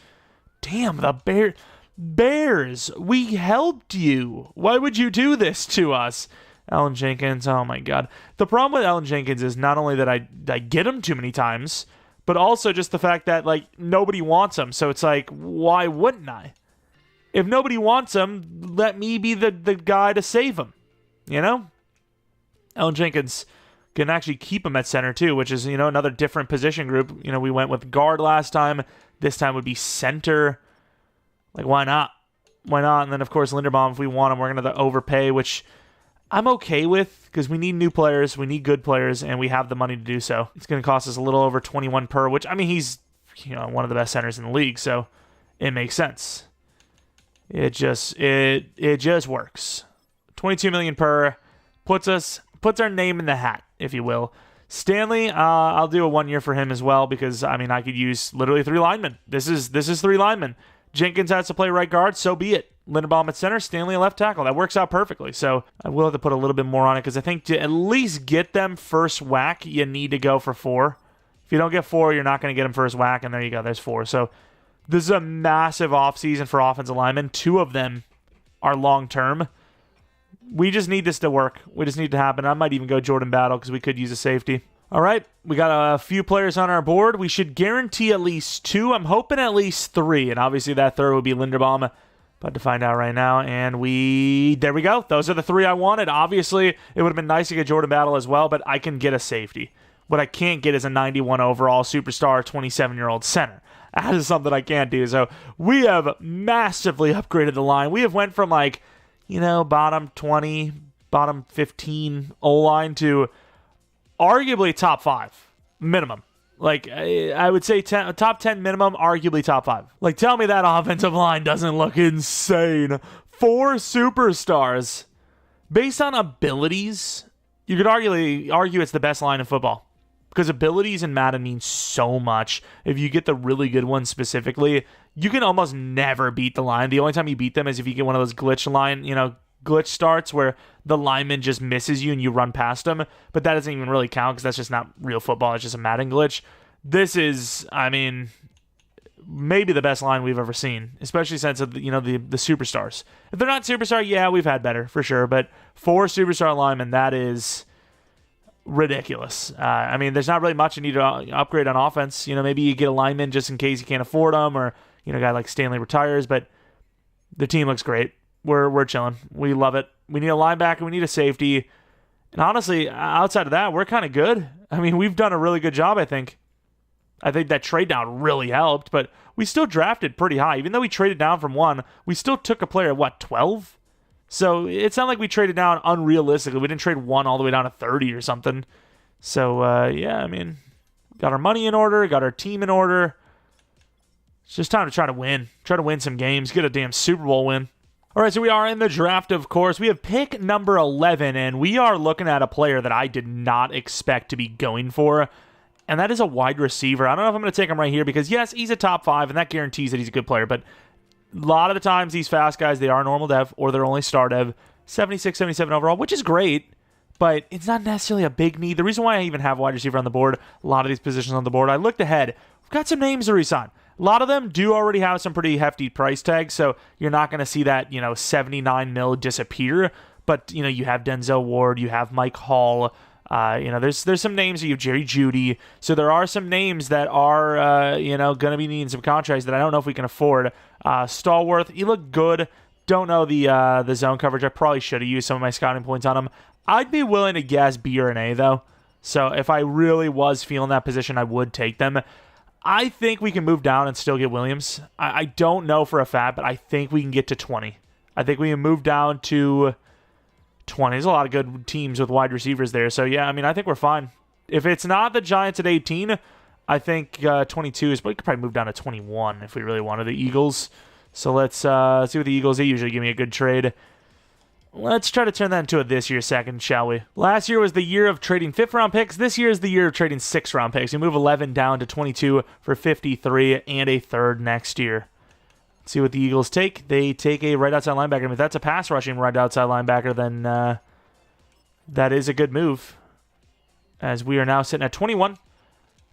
Damn, the Bears. We helped you. Why would you do this to us? Alan Jenkins, oh my God. The problem with Alan Jenkins is not only that I get him too many times, but also just the fact that, nobody wants him. So it's like, why wouldn't I? If nobody wants him, let me be the guy to save him. Alan Jenkins can actually keep him at center too, which is, another different position group. We went with guard last time. This time would be center. Why not? Why not? And then, of course, Linderbaum, if we want him, we're going to overpay, which I'm okay with because we need new players, we need good players, and we have the money to do so. It's going to cost us a little over 21 per, which, he's one of the best centers in the league, so it makes sense. It just works. 22 million per puts our name in the hat, if you will. Stanley, I'll do a 1 year for him as well because, I could use literally 3 linemen. This is 3 linemen. Jenkins has to play right guard, so be it. Linderbaum at center, Stanley at left tackle. That works out perfectly. So I will have to put a little bit more on it because I think to at least get them first whack, you need to go for 4. If you don't get 4, you're not going to get them first whack, and there you go. There's 4. So this is a massive offseason for offensive linemen. 2 of them are long-term. We just need this to work. We just need it to happen. I might even go Jordan Battle because we could use a safety. All right, we got a few players on our board. We should guarantee at least 2. I'm hoping at least 3, and obviously that third would be Linderbaum. About to find out right now, and there we go. Those are the 3 I wanted. Obviously, it would have been nice to get Jordan Battle as well, but I can get a safety. What I can't get is a 91 overall superstar 27-year-old center. That is something I can't do. So we have massively upgraded the line. We have went from bottom 20, bottom 15 O-line to arguably top 5 minimum. I would say top 10 minimum, arguably top 5. Tell me that offensive line doesn't look insane. 4 superstars. Based on abilities, you could argue it's the best line in football. Because abilities in Madden mean so much. If you get the really good ones specifically, you can almost never beat the line. The only time you beat them is if you get one of those glitch starts where the lineman just misses you and you run past him, but that doesn't even really count because that's just not real football. It's just a Madden glitch. This is, maybe the best line we've ever seen, especially since of the superstars. If they're not superstar, yeah, we've had better for sure, but 4 superstar linemen, that is ridiculous. There's not really much you need to upgrade on offense. Maybe you get a lineman just in case you can't afford them, or a guy like Stanley retires, but the team looks great. We're chilling. We love it. We need a linebacker. We need a safety. And honestly, outside of that, we're kind of good. We've done a really good job, I think. I think that trade down really helped, but we still drafted pretty high. Even though we traded down from 1, we still took a player at, 12? So it's not like we traded down unrealistically. We didn't trade 1 all the way down to 30 or something. So, got our money in order, got our team in order. It's just time to try to win. Try to win some games, get a damn Super Bowl win. All right, so we are in the draft, of course. We have pick number 11, and we are looking at a player that I did not expect to be going for. and that is a wide receiver. I don't know if I'm going to take him right here because, yes, he's a top 5, and that guarantees that he's a good player, but a lot of the times these fast guys, they are normal dev or they're only star dev. 76, 77 overall, which is great, but it's not necessarily a big need. The reason why I even have wide receiver on the board, a lot of these positions on the board, I looked ahead. We've got some names to resign. A lot of them do already have some pretty hefty price tags, so you're not going to see that, 79 mil disappear. But, you have Denzel Ward, you have Mike Hall, there's some names. You have Jerry Jeudy. So there are some names that are, going to be needing some contracts that I don't know if we can afford. Stallworth, he looked good. Don't know the zone coverage. I probably should have used some of my scouting points on him. I'd be willing to guess B or an A, though. So if I really was feeling that position, I would take them. I think we can move down and still get Williams. I don't know for a fact, but I think we can get to 20. I think we can move down to 20. There's a lot of good teams with wide receivers there. So, yeah, I think we're fine. If it's not the Giants at 18, I think 22 is, but we could probably move down to 21 if we really wanted the Eagles. So let's see what the Eagles, they usually give me a good trade. Let's try to turn that into a this year second, shall we? Last year was the year of trading 5th round picks. This year is the year of trading 6th round picks. We move 11 down to 22 for 53 and a 3rd next year. Let's see what the Eagles take. They take a right outside linebacker. If that's a pass rushing right outside linebacker, then that is a good move. As we are now sitting at 21.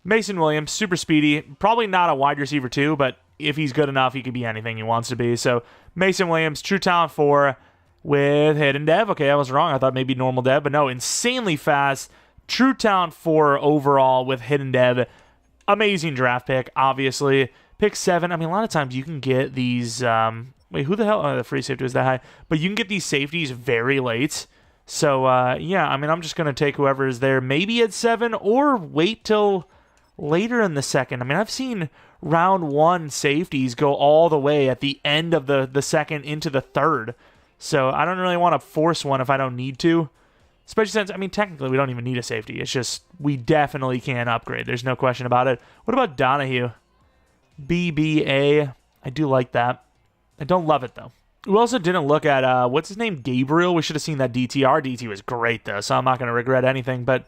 Mason Williams, super speedy. Probably not a wide receiver too, but if he's good enough, he could be anything he wants to be. So Mason Williams, true talent 4 with hidden dev. Okay, I was wrong. I thought maybe normal dev, but no, insanely fast. True talent 4 overall with hidden dev. Amazing draft pick, obviously. Pick 7. A lot of times you can get these. Wait, who the hell? Oh, the free safety was that high. But you can get these safeties very late. So, yeah, I'm just going to take whoever is there maybe at 7 or wait till later in the second. I've seen round 1 safeties go all the way at the end of the second into the 3rd. So I don't really want to force one if I don't need to. Especially since, technically we don't even need a safety. It's just we definitely can upgrade. There's no question about it. What about Donahue? BBA. I do like that. I don't love it, though. We also didn't look at, what's his name? Gabriel. We should have seen that DT. Our DT was great, though, so I'm not going to regret anything. But,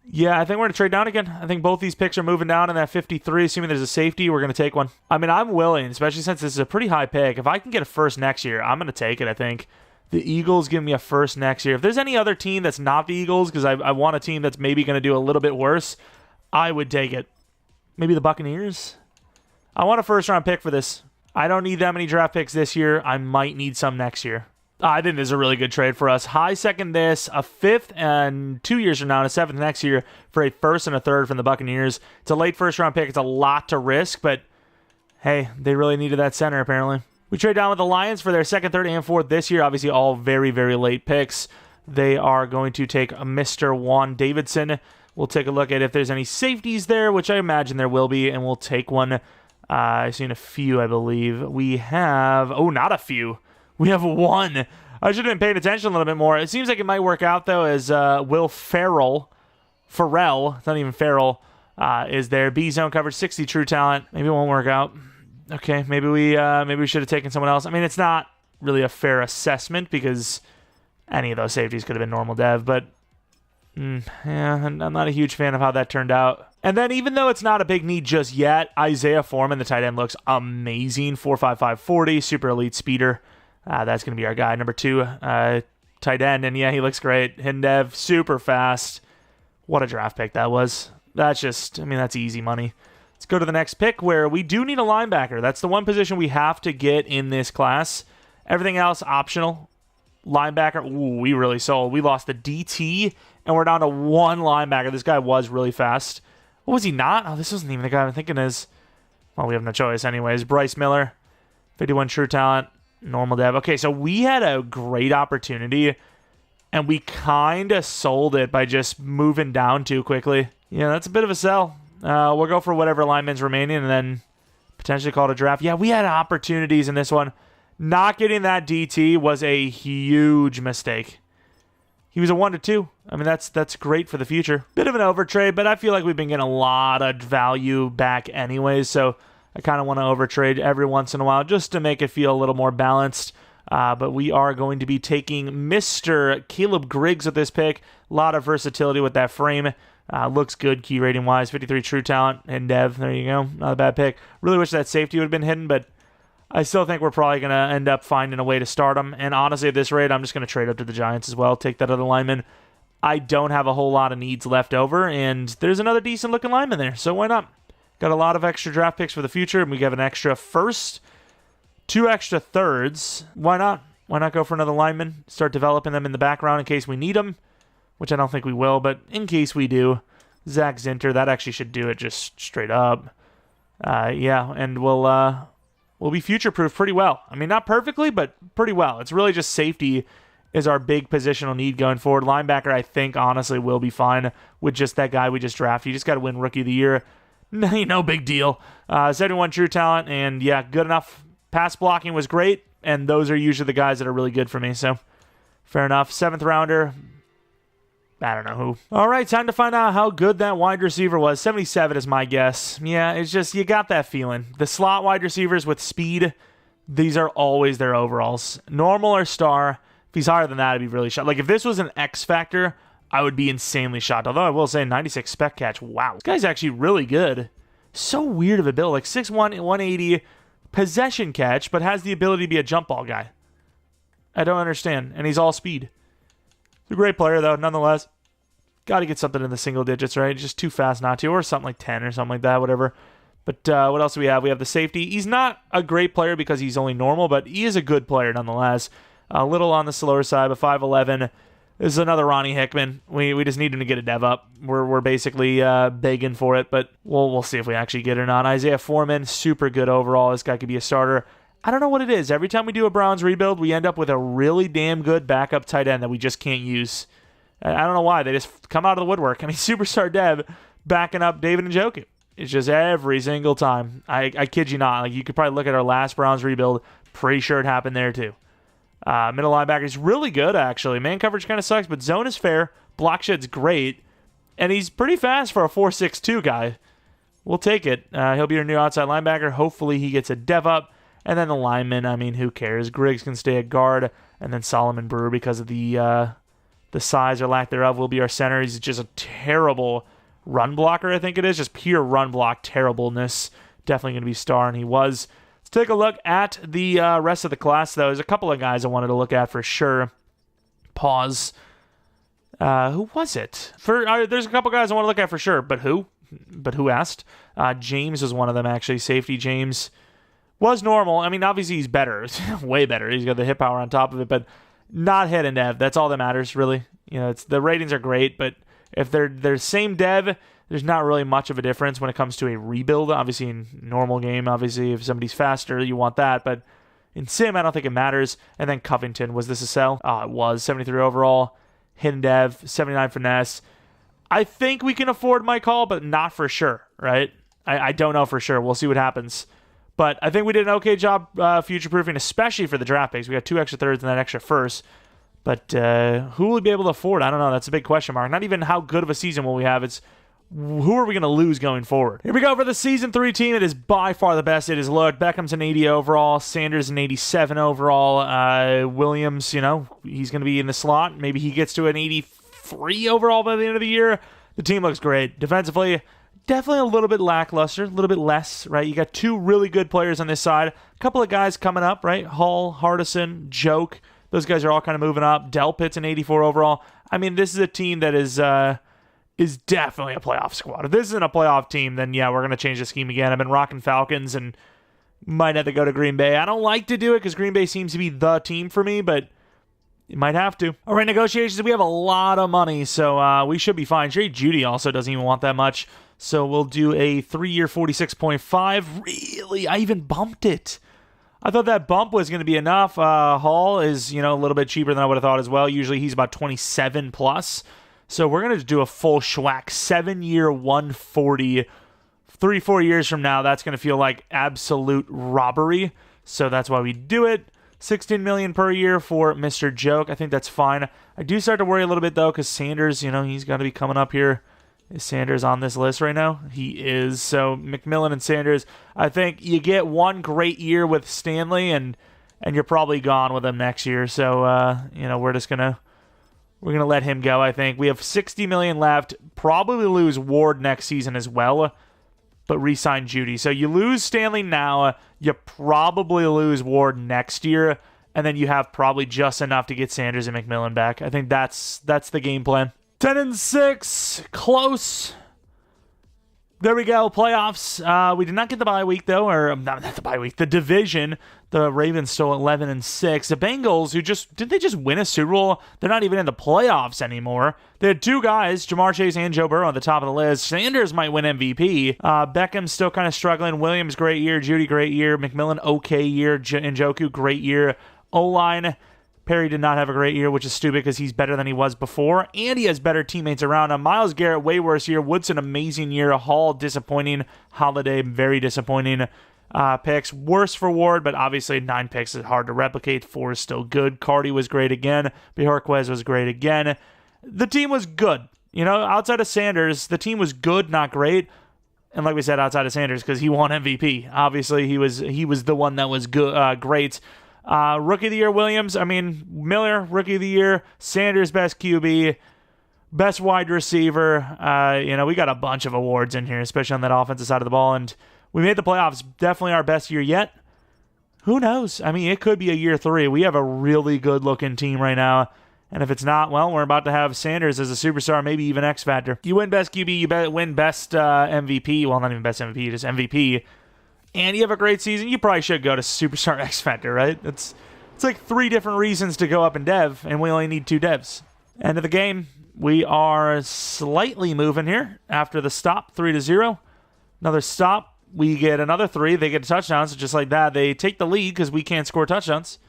yeah, I think we're going to trade down again. I think both these picks are moving down in that 53. Assuming there's a safety, we're going to take one. I'm willing, especially since this is a pretty high pick. If I can get a first next year, I'm going to take it, I think. The Eagles give me a first next year. If there's any other team that's not the Eagles, because I want a team that's maybe going to do a little bit worse, I would take it. Maybe the Buccaneers? I want a first-round pick for this. I don't need that many draft picks this year. I might need some next year. I think this is a really good trade for us. High second this, a 5th, and 2 years from now, and a 7th next year for a 1st and a 3rd from the Buccaneers. It's a late first-round pick. It's a lot to risk, but hey, they really needed that center, apparently. We trade down with the Lions for their 2nd, 3rd, and 4th this year. Obviously, all very, very late picks. They are going to take a Mr. Juan Davidson. We'll take a look at if there's any safeties there, which I imagine there will be, and we'll take one. I've seen a few, I believe. We have... Oh, not a few. We have 1. I should have been paying attention a little bit more. It seems like it might work out, though, as Will Farrell, it's not even Farrell, is there. B-zone coverage, 60 true talent. Maybe it won't work out. Okay, maybe we should have taken someone else. It's not really a fair assessment because any of those safeties could have been normal dev, but yeah, I'm not a huge fan of how that turned out. And then even though it's not a big need just yet, Isaiah Foreman, the tight end, looks amazing. 4.55 40, super elite speeder. That's going to be our guy, number 2, tight end. And yeah, he looks great. Hidden dev, super fast. What a draft pick that was. That's just, that's easy money. Let's go to the next pick where we do need a linebacker. That's the one position we have to get in this class. Everything else optional. Linebacker, ooh, we really sold. We lost the DT, and we're down to 1 linebacker. This guy was really fast. What was he not? Oh, this wasn't even the guy I'm thinking is. Well, we have no choice anyways. Bryce Miller, 51 true talent, normal dev. Okay, so we had a great opportunity, and we kind of sold it by just moving down too quickly. Yeah, that's a bit of a sell. We'll go for whatever lineman's remaining and then potentially call it a draft. Yeah, we had opportunities in this one. Not getting that DT was a huge mistake. He was a 1-2. That's great for the future. Bit of an overtrade, but I feel like we've been getting a lot of value back anyways, so I kind of want to overtrade every once in a while just to make it feel a little more balanced. But we are going to be taking Mr. Caleb Griggs with this pick. A lot of versatility with that frame. Looks good key rating wise. 53 true talent and dev. There you go. Not a bad pick. Really wish that safety would have been hidden, but I still think we're probably going to end up finding a way to start him. And honestly, at this rate, I'm just going to trade up to the Giants as well. Take that other lineman. I don't have a whole lot of needs left over, and there's another decent looking lineman there, so why not? Got a lot of extra draft picks for the future, and we have an extra first, 2 extra thirds. Why not? Why not go for another lineman? Start developing them in the background in case we need them, which I don't think we will, but in case we do. Zach Zinter, that actually should do it just straight up. Yeah, and we'll be future-proof pretty well. I mean, not perfectly, but pretty well. It's really just safety is our big positional need going forward. Linebacker, I think, honestly, will be fine with just that guy we just drafted. You just got to win Rookie of the Year. No big deal. 71 true talent, and yeah, good enough. Pass blocking was great, and those are usually the guys that are really good for me, so fair enough. 7th rounder, I don't know who. All right, time to find out how good that wide receiver was. 77 is my guess. Yeah, it's just, you got that feeling. The slot wide receivers with speed, these are always their overalls. Normal or star. If he's higher than that, I'd be really shocked. Like, if this was an X factor, I would be insanely shocked. Although I will say 96 spec catch. Wow. This guy's actually really good. So weird of a build. Like 6'1", 180 possession catch, but has the ability to be a jump ball guy. I don't understand. And he's all speed. He's a great player, though, nonetheless. Got to get something in the single digits, right? Just too fast not to. Or something like 10 or something like that, whatever. But what else do we have? We have the safety. He's not a great player because he's only normal, but he is a good player nonetheless. A little on the slower side, but 5'11". This is another Ronnie Hickman. We just need him to get a dev up. We're basically begging for it, but we'll see if we actually get it or not. Isaiah Foreman, super good overall. This guy could be a starter. I don't know what it is. Every time we do a Browns rebuild, we end up with a really damn good backup tight end that we just can't use. I don't know why. They just come out of the woodwork. I mean, superstar dev backing up David Njoku. It's just every single time. I kid you not. Like, you could probably look at our last Browns rebuild. Pretty sure it happened there too. Middle linebacker is really good, actually. Man coverage kind of sucks, but zone is fair. Block shed's great. And he's pretty fast for a 4.62 guy. We'll take it. He'll be our new outside linebacker. Hopefully he gets a dev up. And then the lineman, I mean, who cares? Griggs can stay at guard. And then Solomon Brewer, because of the size or lack thereof, will be our center. He's just a terrible run blocker, I think it is. Just pure run block terribleness. Definitely going to be star, and he was. Let's take a look at the rest of the class, though. There's a couple of guys I wanted to look at for sure. Pause. Who was it? There's a couple guys I want to look at for sure, but who? But who asked? James was one of them, actually. Safety James was normal. I mean, obviously he's better. Way better. He's got the hip power on top of it, but not hit and dev. That's all that matters, really. You know, the ratings are great, but if they're same dev, there's not really much of a difference when it comes to a rebuild. Obviously, in normal game, obviously, if somebody's faster, you want that, but in sim, I don't think it matters. And then Covington, was this a sell? It was. 73 overall, hidden dev, 79 finesse. I think we can afford Mike Hall, but not for sure, right? I don't know for sure. We'll see what happens. But I think we did an okay job future-proofing, especially for the draft picks. We got 2 extra thirds and that extra first. But who will we be able to afford? I don't know. That's a big question mark. Not even how good of a season will we have. It's who are we going to lose going forward? Here we go for the Season 3 team. It is by far the best it has looked. Beckham's an 80 overall. Sanders an 87 overall. Williams, you know, he's going to be in the slot. Maybe he gets to an 83 overall by the end of the year. The team looks great. Defensively, definitely a little bit lackluster, a little bit less, right? You got 2 really good players on this side. A couple of guys coming up, right? Hall, Hardison, Joke. Those guys are all kind of moving up. Delpit's an 84 overall. I mean, this is a team that is definitely a playoff squad. If this isn't a playoff team, then yeah, we're going to change the scheme again. I've been rocking Falcons and might have to go to Green Bay. I don't like to do it because Green Bay seems to be the team for me, but you might have to. All right, negotiations. We have a lot of money, so we should be fine. Jerry Jeudy also doesn't even want that much, so we'll do a 3-year 46.5. Really? I even bumped it. I thought that bump was going to be enough. Hall is, you know, a little bit cheaper than I would have thought as well. Usually he's about 27 plus. So we're going to do a full schwack. 7-year 140. 3-4 years from now, that's going to feel like absolute robbery. So that's why we do it. $16 million per year for Mr. Joke. I think that's fine. I do start to worry a little bit, though, because Sanders, you know, he's got to be coming up here. Is Sanders on this list right now? He is. So McMillan and Sanders, I think you get one great year with Stanley, and you're probably gone with him next year. So you know, we're We're going to let him go, I think. We have $60 million left. Probably lose Ward next season as well, but re-sign Judy. So you lose Stanley now. You probably lose Ward next year, and then you have probably just enough to get Sanders and McMillan back. I think that's the game plan. 10-6, close. There we go, playoffs. We did not get the bye week, though, or not the bye week, the division. The Ravens still 11-6. The Bengals, did they just win a Super Bowl? They're not even in the playoffs anymore. They had two guys, Jamar Chase and Joe Burrow, on the top of the list. Sanders might win MVP. Beckham's still kind of struggling. Williams, great year. Judy, great year. McMillan, okay year. Njoku, great year. O-line, Perry did not have a great year, which is stupid because he's better than he was before, and he has better teammates around him. Myles Garrett, way worse year. Woodson, amazing year. Hall, disappointing. Holiday, very disappointing. Picks. Worse for Ward, but obviously 9 picks is hard to replicate. 4 is still good. Cardi was great again. Bjorquez was great again. The team was good. Outside of Sanders, the team was good, not great. And like we said, outside of Sanders, because he won MVP. Obviously, he was the one that was good, great. Rookie of the Year, Williams. Miller, Rookie of the Year. Sanders, best QB. Best wide receiver. We got a bunch of awards in here, especially on that offensive side of the ball. And we made the playoffs. Definitely our best year yet. Who knows? It could be a year 3. We have a really good-looking team right now. And if it's not, well, we're about to have Sanders as a superstar, maybe even X Factor. You win best QB, you win best MVP. Well, not even best MVP, just MVP. And you have a great season, you probably should go to Superstar X Factor, right? It's like 3 different reasons to go up in Dev, and we only need 2 devs. End of the game. We are slightly moving here after the stop, 3-0. Another stop. We get another 3. They get a touchdown, so just like that, they take the lead because we can't score touchdowns.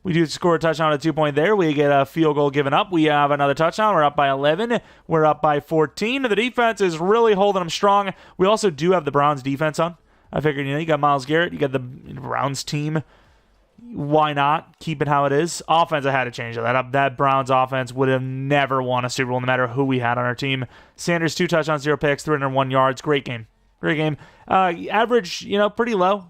We do score a touchdown at 2-point there. We get a field goal given up. We have another touchdown. We're up by 11. We're up by 14. The defense is really holding them strong. We also do have the Browns defense on. I figured, you got Myles Garrett, you got the Browns team. Why not? Keep it how it is. Offense, I had to change that up. That Browns offense would have never won a Super Bowl no matter who we had on our team. Sanders, 2 touchdowns, 0 picks, 301 yards. Great game. Great game. Average, pretty low.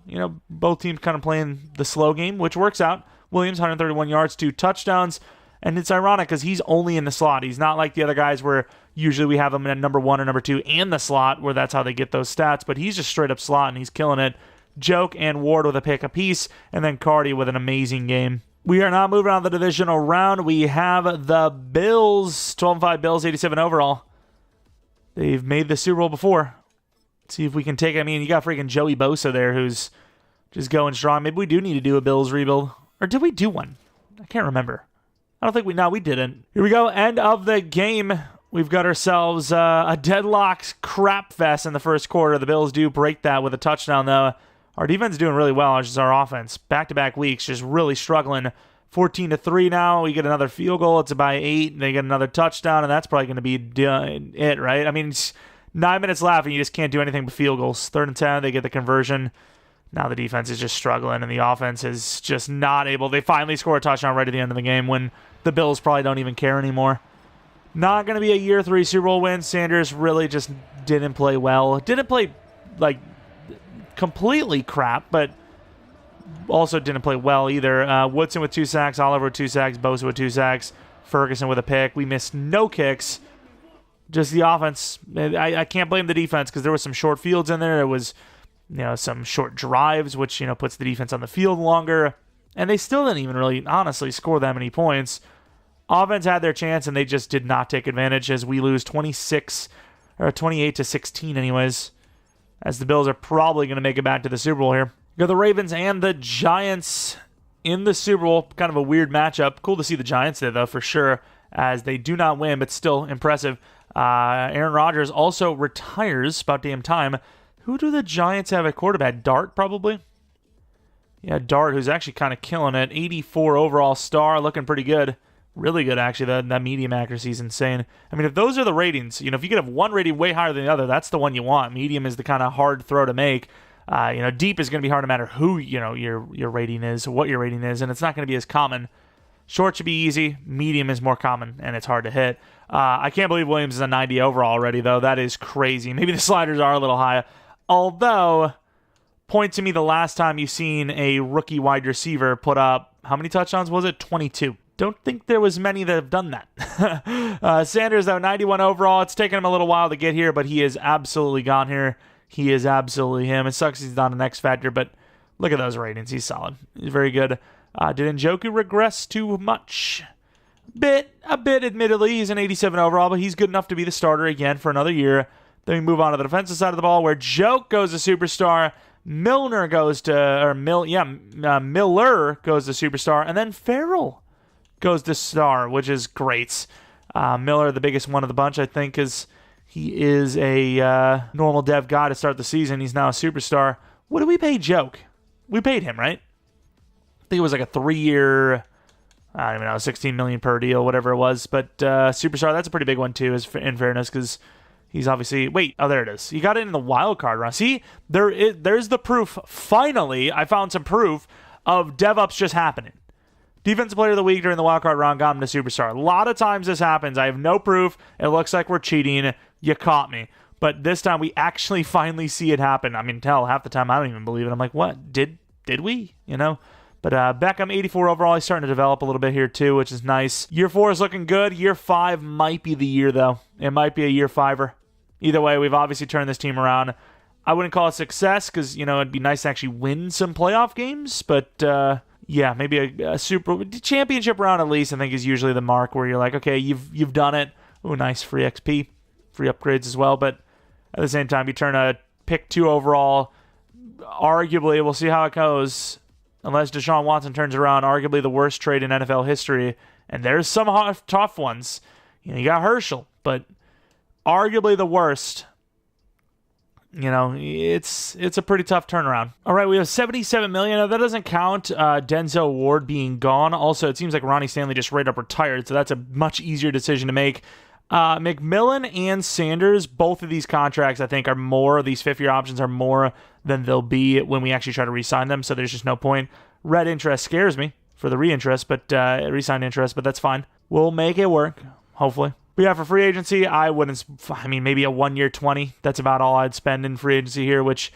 Both teams kind of playing the slow game, which works out. Williams, 131 yards, 2 touchdowns. And it's ironic because he's only in the slot. He's not like the other guys where usually we have him in number 1 or number 2 and the slot, where that's how they get those stats. But he's just straight up slot, and he's killing it. Joke and Ward with a pick apiece, and then Cardi with an amazing game. We are now moving on to the divisional round. We have the Bills, 12-5 Bills, 87 overall. They've made the Super Bowl before. Let's see if we can take it. You got freaking Joey Bosa there who's just going strong. Maybe we do need to do a Bills rebuild. Or did we do one? I can't remember. I don't think we didn't. Here we go. End of the game. We've got ourselves a deadlocked crap fest in the first quarter. The Bills do break that with a touchdown, though. Our defense is doing really well. It's just our offense. Back-to-back weeks, just really struggling. 14-3 now. We get another field goal. It's by 8. They get another touchdown, and that's probably going to be it, right? It's 9 minutes left, and you just can't do anything but field goals. 3rd and 10, they get the conversion. Now the defense is just struggling, and the offense is just not able. They finally score a touchdown right at the end of the game when the Bills probably don't even care anymore. Not going to be a year 3 Super Bowl win. Sanders really just didn't play well. Didn't play, completely crap, but also didn't play well either. Woodson with 2 sacks, Oliver with 2 sacks, Bosa with 2 sacks, Ferguson with a pick. We missed no kicks. Just the offense. I can't blame the defense because there was some short fields in there. There was some short drives, which, puts the defense on the field longer. And they still didn't even really, honestly, score that many points. Offense had their chance, and they just did not take advantage as we lose 28-16 anyways, as the Bills are probably going to make it back to the Super Bowl here. You got the Ravens and the Giants in the Super Bowl. Kind of a weird matchup. Cool to see the Giants there, though, for sure, as they do not win, but still impressive. Aaron Rodgers also retires, about damn time. Who do the Giants have at quarterback? Dart, probably? Yeah, Dart, who's actually kind of killing it. 84 overall star, looking pretty good. Really good, actually. That medium accuracy is insane. If those are the ratings, if you could have one rating way higher than the other, that's the one you want. Medium is the kind of hard throw to make. Deep is going to be hard no matter who, your rating is, what your rating is, and it's not going to be as common. Short should be easy. Medium is more common, and it's hard to hit. I can't believe Williams is a 90 overall already, though. That is crazy. Maybe the sliders are a little high. Although, point to me the last time you've seen a rookie wide receiver put up, how many touchdowns was it? 22. don't think there was many that have done that. Sanders, though, 91 overall. It's taken him a little while to get here, but he is absolutely gone here. He is absolutely him. It sucks he's not an X Factor, but look at those ratings. He's solid. He's very good. Did Njoku regress too much? A bit, admittedly. He's an 87 overall, but he's good enough to be the starter again for another year. Then we move on to the defensive side of the ball, where Joke goes to superstar, Miller goes to superstar, and then Farrell goes to star, which is great. Miller, the biggest one of the bunch, I think, is he is a normal dev guy to start the season. He's now a superstar. What did we pay Joke? We paid him, right? I think it was like a 3-year, I don't even know, 16 million per deal, whatever it was. But superstar, that's a pretty big one too, in fairness, because he's obviously... Wait, oh, there it is. He got it in the wild card round. See, there's the proof. Finally, I found some proof of DevUps just happening. Defensive player of the week during the wild card round got him to superstar. A lot of times this happens. I have no proof. It looks like we're cheating. You caught me. But this time we actually finally see it happen. I mean, half the time I don't even believe it. I'm like, what? Did we? You know? But Beckham, 84 overall. He's starting to develop a little bit here too, which is nice. Year 4 is looking good. Year 5 might be the year, though. It might be a year 5er. Either way, we've obviously turned this team around. I wouldn't call it success because, it'd be nice to actually win some playoff games. But, yeah, maybe a super championship round at least, I think, is usually the mark where you're like, okay, you've done it. Oh, nice free XP, free upgrades as well. But at the same time, you turn a pick 2 overall. Arguably, we'll see how it goes. Unless Deshaun Watson turns around, arguably the worst trade in NFL history. And there's some tough ones. You got Herschel, but arguably the worst. It's a pretty tough turnaround. All right, we have 77 million. Now, that doesn't count Denzel Ward being gone. Also, it seems like Ronnie Stanley just straight up retired, so that's a much easier decision to make. McMillan and Sanders, both of these contracts, I think, are more, these fifth-year options are more than they'll be when we actually try to re-sign them, so there's just no point. Red interest scares me for the re-interest, but re-sign interest, but that's fine. We'll make it work, hopefully. But yeah, for free agency, maybe a 1-year 20. That's about all I'd spend in free agency here, which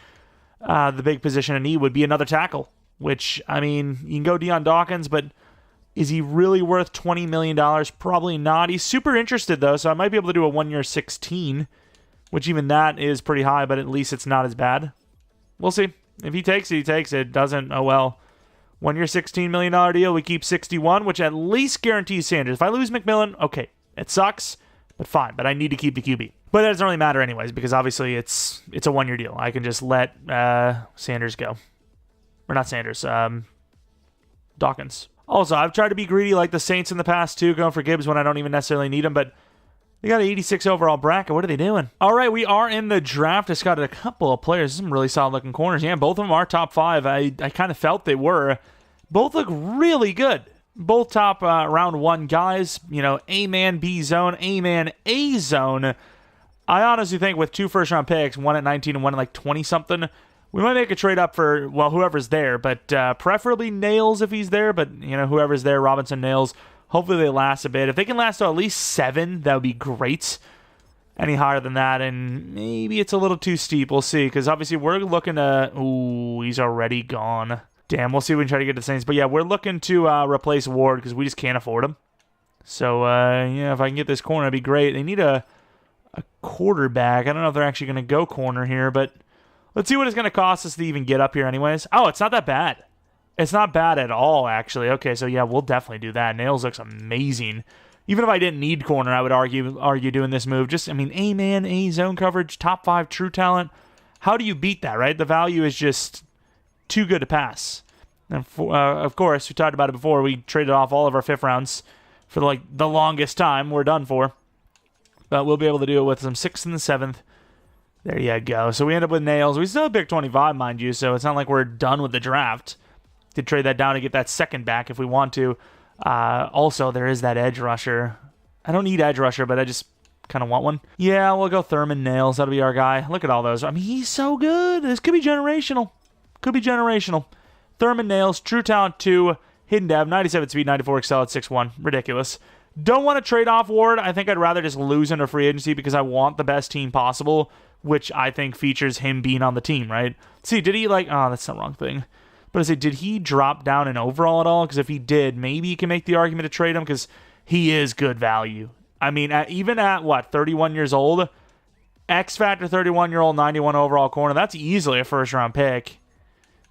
the big position in need would be another tackle, which, you can go Deion Dawkins, but is he really worth $20 million? Probably not. He's super interested, though, so I might be able to do a 1-year 16, which even that is pretty high, but at least it's not as bad. We'll see. If he takes it, he takes it. Doesn't, oh well. 1-year $16 million deal, we keep 61, which at least guarantees Sanders. If I lose McMillan, okay, it sucks, but fine. But I need to keep the QB. But that doesn't really matter anyways, because obviously it's a 1-year deal. I can just let Sanders go. Or not Sanders, Dawkins. Also, I've tried to be greedy like the Saints in the past, too, going for Gibbs when I don't even necessarily need him, but they got an 86 overall bracket. What are they doing? All right, we are in the draft. It's got a couple of players. Some really solid-looking corners. Yeah, both of them are top 5. I kind of felt they were. Both look really good. Both top round 1 guys. A-man, B-zone, A-man, A-zone. I honestly think with 2 first-round picks, one at 19 and one at like 20-something, we might make a trade up for, whoever's there, but preferably Nails if he's there, but, whoever's there, Robinson, Nails, hopefully they last a bit. If they can last at least 7, that would be great. Any higher than that, and maybe it's a little too steep. We'll see, because obviously we're looking to... Ooh, he's already gone. Damn, we'll see if we can try to get the Saints. But yeah, we're looking to replace Ward, because we just can't afford him. So, yeah, if I can get this corner, that'd be great. They need a quarterback. I don't know if they're actually going to go corner here, but... Let's see what it's going to cost us to even get up here anyways. Oh, it's not that bad. It's not bad at all, actually. Okay, so yeah, we'll definitely do that. Nails looks amazing. Even if I didn't need corner, I would argue doing this move. Just, A-man, A-zone coverage, top 5 true talent. How do you beat that, right? The value is just too good to pass. And of course, we talked about it before. We traded off all of our 5th rounds for the longest time. We're done for. But we'll be able to do it with some 6th and the 7th. There you go. So we end up with Nails. We still have pick 25, mind you, so it's not like we're done with the draft. Could trade that down to get that 2nd back if we want to. Also, there is that edge rusher. I don't need edge rusher, but I just kind of want one. Yeah, we'll go Thurman, Nails. That'll be our guy. Look at all those. He's so good. This could be generational. Thurman, Nails, true talent 2, hidden dev, 97 speed, 94 excel at 6'1". Ridiculous. Don't want to trade off Ward. I think I'd rather just lose into free agency because I want the best team possible, which I think features him being on the team, right? See, did he oh, that's the wrong thing. But I say, did he drop down in overall at all? Because if he did, maybe you can make the argument to trade him because he is good value. I mean, even at, 31 years old, X Factor 31-year-old, 91 overall corner, that's easily a first-round pick.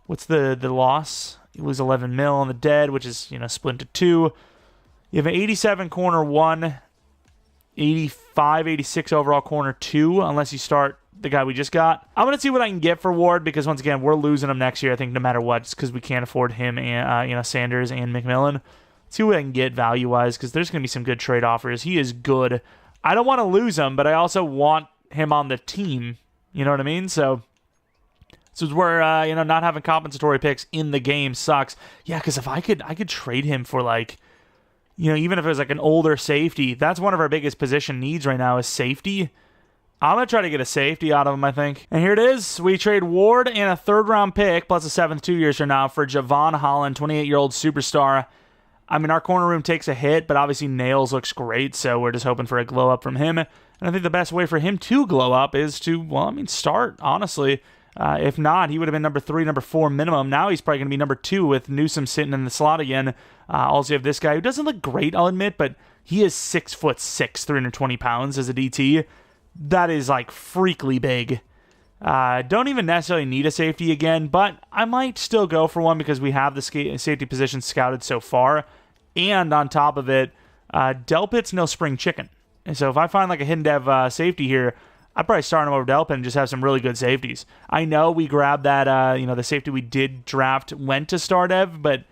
What's the loss? You lose 11 mil on the dead, which is, split into 2. You have an 87 corner 1, 85, 86 overall corner 2, unless you start the guy we just got. I'm going to see what I can get for Ward because, once again, we're losing him next year, I think, no matter what, just because we can't afford him and, Sanders and McMillan. See what I can get value-wise because there's going to be some good trade offers. He is good. I don't want to lose him, but I also want him on the team. You know what I mean? So this is where, not having compensatory picks in the game sucks. Yeah, because if I could trade him for, even if it was an older safety, that's one of our biggest position needs right now is safety. I'm going to try to get a safety out of him, I think. And here it is. We trade Ward and a third-round pick, plus a 7th 2 years from now, for Javon Holland, 28-year-old superstar. I mean, our corner room takes a hit, but obviously Nails looks great, so we're just hoping for a glow-up from him. And I think the best way for him to glow up is to, start, honestly. If not, he would have been number 3, number 4 minimum. Now he's probably going to be number 2 with Newsome sitting in the slot again. Also, you have this guy who doesn't look great, I'll admit, but he is 6'6", 320 pounds as a DT. That is, freakly big. Don't even necessarily need a safety again, but I might still go for one because we have the safety position scouted so far. And on top of it, Delpit's no spring chicken. And so if I find a hidden dev safety here, I'd probably start him over Delpit and just have some really good safeties. I know we grabbed that, the safety we did draft went to star dev, but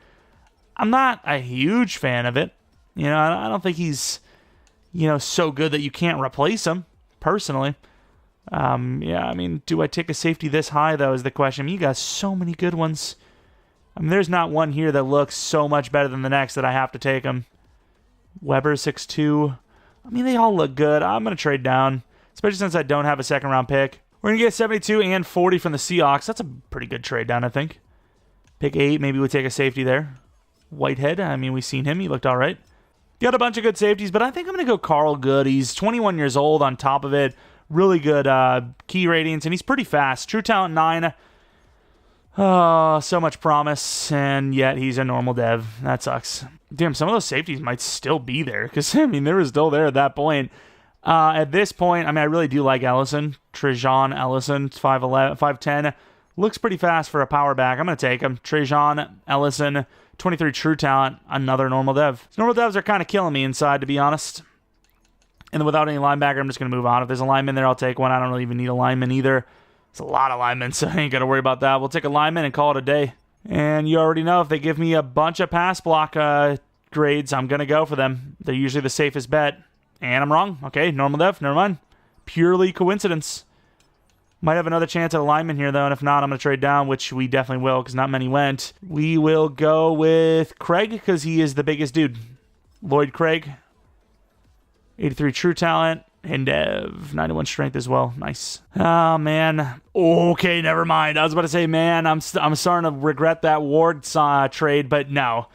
I'm not a huge fan of it. I don't think he's, so good that you can't replace him, personally. Do I take a safety this high, though, is the question. You got so many good ones. There's not one here that looks so much better than the next that I have to take him. Weber, 6'2". They all look good. I'm going to trade down, especially since I don't have a second-round pick. We're going to get 72 and 40 from the Seahawks. That's a pretty good trade down, I think. Pick 8, maybe we take a safety there. Whitehead, we've seen him. He looked all right. Got a bunch of good safeties, but I think I'm going to go Carl Good. He's 21 years old on top of it. Really good key ratings, and he's pretty fast. True talent 9. Oh, so much promise, and yet he's a normal dev. That sucks. Damn, some of those safeties might still be there, because, they were still there at that point. At this point, I really do like Ellison. Trajan Ellison, 5'11", 5'10". Looks pretty fast for a power back. I'm going to take him. Trajan Ellison, 23 true talent, another normal dev. Normal devs are kind of killing me inside, to be honest. And then without any linebacker, I'm just going to move on. If there's a lineman there, I'll take one. I don't really even need a lineman either. It's a lot of linemen, so I ain't got to worry about that. We'll take a lineman and call it a day. And you already know if they give me a bunch of pass block grades, I'm going to go for them. They're usually the safest bet. And I'm wrong. Okay, normal dev, never mind. Purely coincidence. Might have another chance at a lineman here, though, and if not, I'm going to trade down, which we definitely will, because not many went. We will go with Craig, because he is the biggest dude. Lloyd Craig. 83 true talent. Hindev, 91 strength as well. Nice. Oh, man. Okay, never mind. I was about to say, man, I'm starting to regret that Ward trade, but no.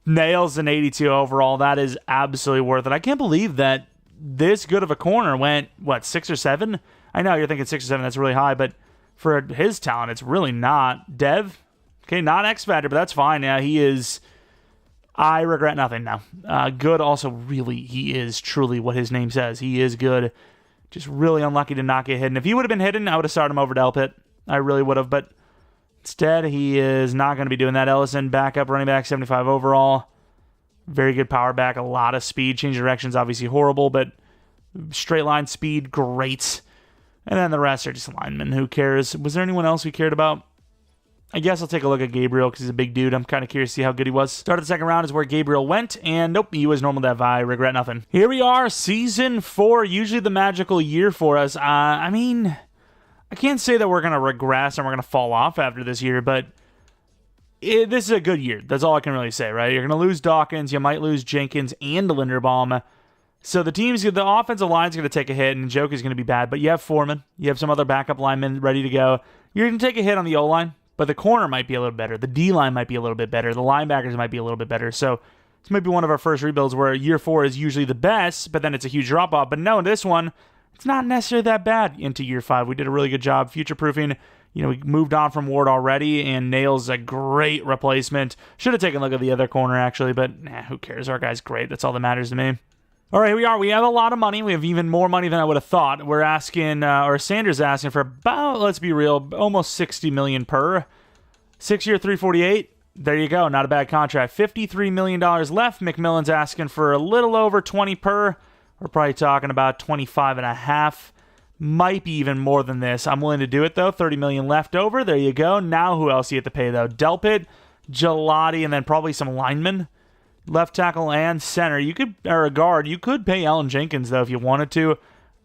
Nails an 82 overall. That is absolutely worth it. I can't believe that this good of a corner went, 6 or 7? I know you're thinking 6 or 7, that's really high, but for his talent, it's really not. Dev? Okay, not X Factor, but that's fine. Yeah, he is... I regret nothing now. Good also, really, he is truly what his name says. He is good. Just really unlucky to not get hidden. If he would have been hidden, I would have started him over Delpit. I really would have, but instead, he is not going to be doing that. Ellison, backup running back, 75 overall. Very good power back, a lot of speed. Change of directions, obviously horrible, but straight line speed, great. And then the rest are just linemen. Who cares? Was there anyone else we cared about? I guess I'll take a look at Gabriel because he's a big dude. I'm kind of curious to see how good he was. Start of the second round is where Gabriel went, and nope, he was normal dev. I regret nothing. Here we are, Season 4, usually the magical year for us. I can't say that we're going to regress and we're going to fall off after this year, but this is a good year. That's all I can really say, right? You're going to lose Dawkins, you might lose Jenkins and Linderbaum. So the offensive line's going to take a hit, and Joke is going to be bad, but you have Foreman. You have some other backup linemen ready to go. You're going to take a hit on the O-line. But the corner might be a little better. The D-line might be a little bit better. The linebackers might be a little bit better. So this might be one of our first rebuilds where year 4 is usually the best, but then it's a huge drop-off. But no, this one, it's not necessarily that bad into year 5. We did a really good job future-proofing. we moved on from Ward already, and Nail's a great replacement. Should have taken a look at the other corner, actually, but who cares? Our guy's great. That's all that matters to me. All right, here we are. We have a lot of money. We have even more money than I would have thought. We're asking, or Sanders asking for about, let's be real, almost 60 million per. 6-year, 348. There you go. Not a bad contract. $53 million left. McMillan's asking for a little over 20 per. We're probably talking about 25 and a half. Might be even more than this. I'm willing to do it, though. 30 million left over. There you go. Now who else do you have to pay, though? Delpit, Gelati, and then probably some linemen. Left tackle and center. You could, or a guard. You could pay Alan Jenkins, though, if you wanted to.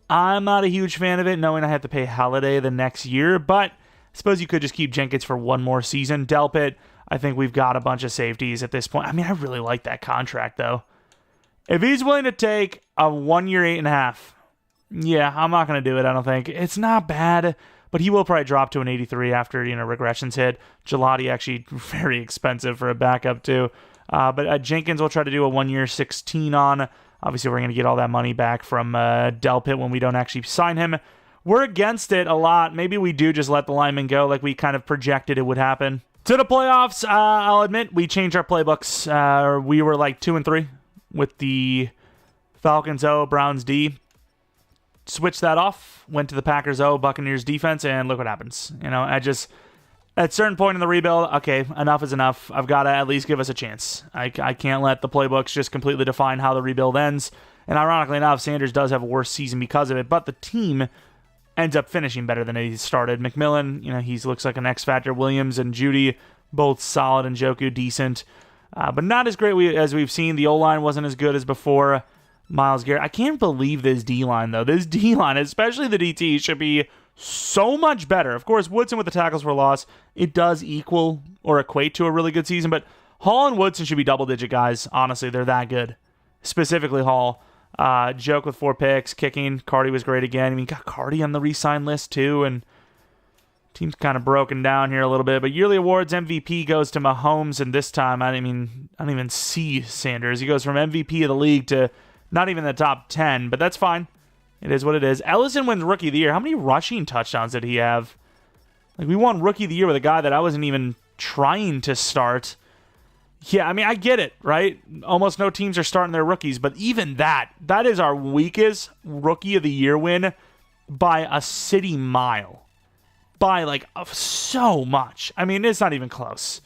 I'm not a huge fan of it, knowing I have to pay Halliday the next year, but I suppose you could just keep Jenkins for one more season. Delpit, I think we've got a bunch of safeties at this point. I mean, I really like that contract, though. If he's willing to take a 1 year, 8.5, yeah, I'm not going to do it, I don't think. It's not bad, but he will probably drop to an 83 after, regressions hit. Gelati actually very expensive for a backup, too. But Jenkins will try to do a 1 year, 16 on. Obviously, we're going to get all that money back from Delpit when we don't actually sign him. We're against it a lot. Maybe we do just let the lineman go like we kind of projected it would happen. To the playoffs, I'll admit, we changed our playbooks. We were like 2-3 with the Falcons O, Browns D. Switched that off, went to the Packers O, Buccaneers defense, and look what happens. At a certain point in the rebuild, okay, enough is enough. I've got to at least give us a chance. I can't let the playbooks just completely define how the rebuild ends. And ironically enough, Sanders does have a worse season because of it, but the team ends up finishing better than he started. McMillan, he looks like an X factor. Williams and Judy, both solid, and Njoku decent, but not as great as we've seen. The O-line wasn't as good as before. Myles Garrett, I can't believe this D-line, though. This D-line, especially the DT, should be so much better. Of course, Woodson with the tackles for loss, it does equal or equate to a really good season, but Hall and Woodson should be double-digit guys. Honestly, they're that good. Specifically Hall. Joke with 4 picks, kicking. Cardi was great again. I mean, got Cardi on the re-sign list, too, and team's kind of broken down here a little bit. But yearly awards, MVP goes to Mahomes, and this time, I don't even see Sanders. He goes from MVP of the league to not even the top 10, but that's fine. It is what it is. Ellison wins Rookie of the Year. How many rushing touchdowns did he have? We won Rookie of the Year with a guy that I wasn't even trying to start. Yeah, I get it, right? Almost no teams are starting their rookies, but even that is our weakest Rookie of the Year win by a city mile. By, so much. It's not even close.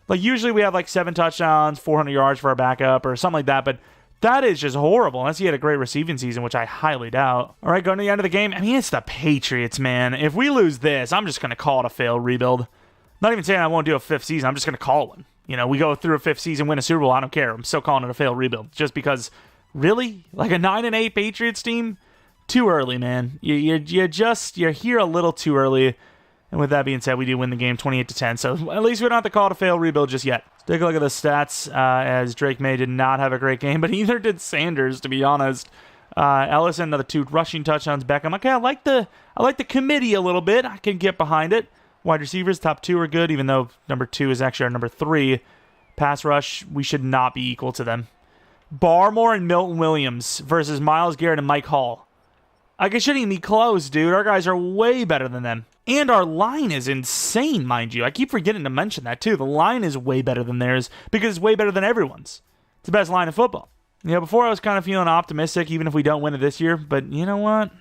Usually we have, 7 touchdowns, 400 yards for our backup or something like that, but that is just horrible, unless he had a great receiving season, which I highly doubt. All right, going to the end of the game. It's the Patriots, man. If we lose this, I'm just going to call it a failed rebuild. Not even saying I won't do a 5th season. I'm just going to call one. We go through a 5th season, win a Super Bowl. I don't care. I'm still calling it a failed rebuild. Just because, really? A 9-8 Patriots team? Too early, man. You're here a little too early. And with that being said, we do win the game 28-10. So at least we don't have to call it a failed rebuild just yet. Take a look at the stats, as Drake May did not have a great game, but neither did Sanders, to be honest. Ellison, another 2 rushing touchdowns. Beckham, okay, I like the committee a little bit. I can get behind it. Wide receivers, top 2 are good, even though number 2 is actually our number 3. Pass rush, we should not be equal to them. Barmore and Milton Williams versus Myles Garrett and Mike Hall. It shouldn't even be close, dude. Our guys are way better than them. And our line is insane, mind you. I keep forgetting to mention that, too. The line is way better than theirs because it's way better than everyone's. It's the best line in football. Before I was kind of feeling optimistic, even if we don't win it this year. But you know what?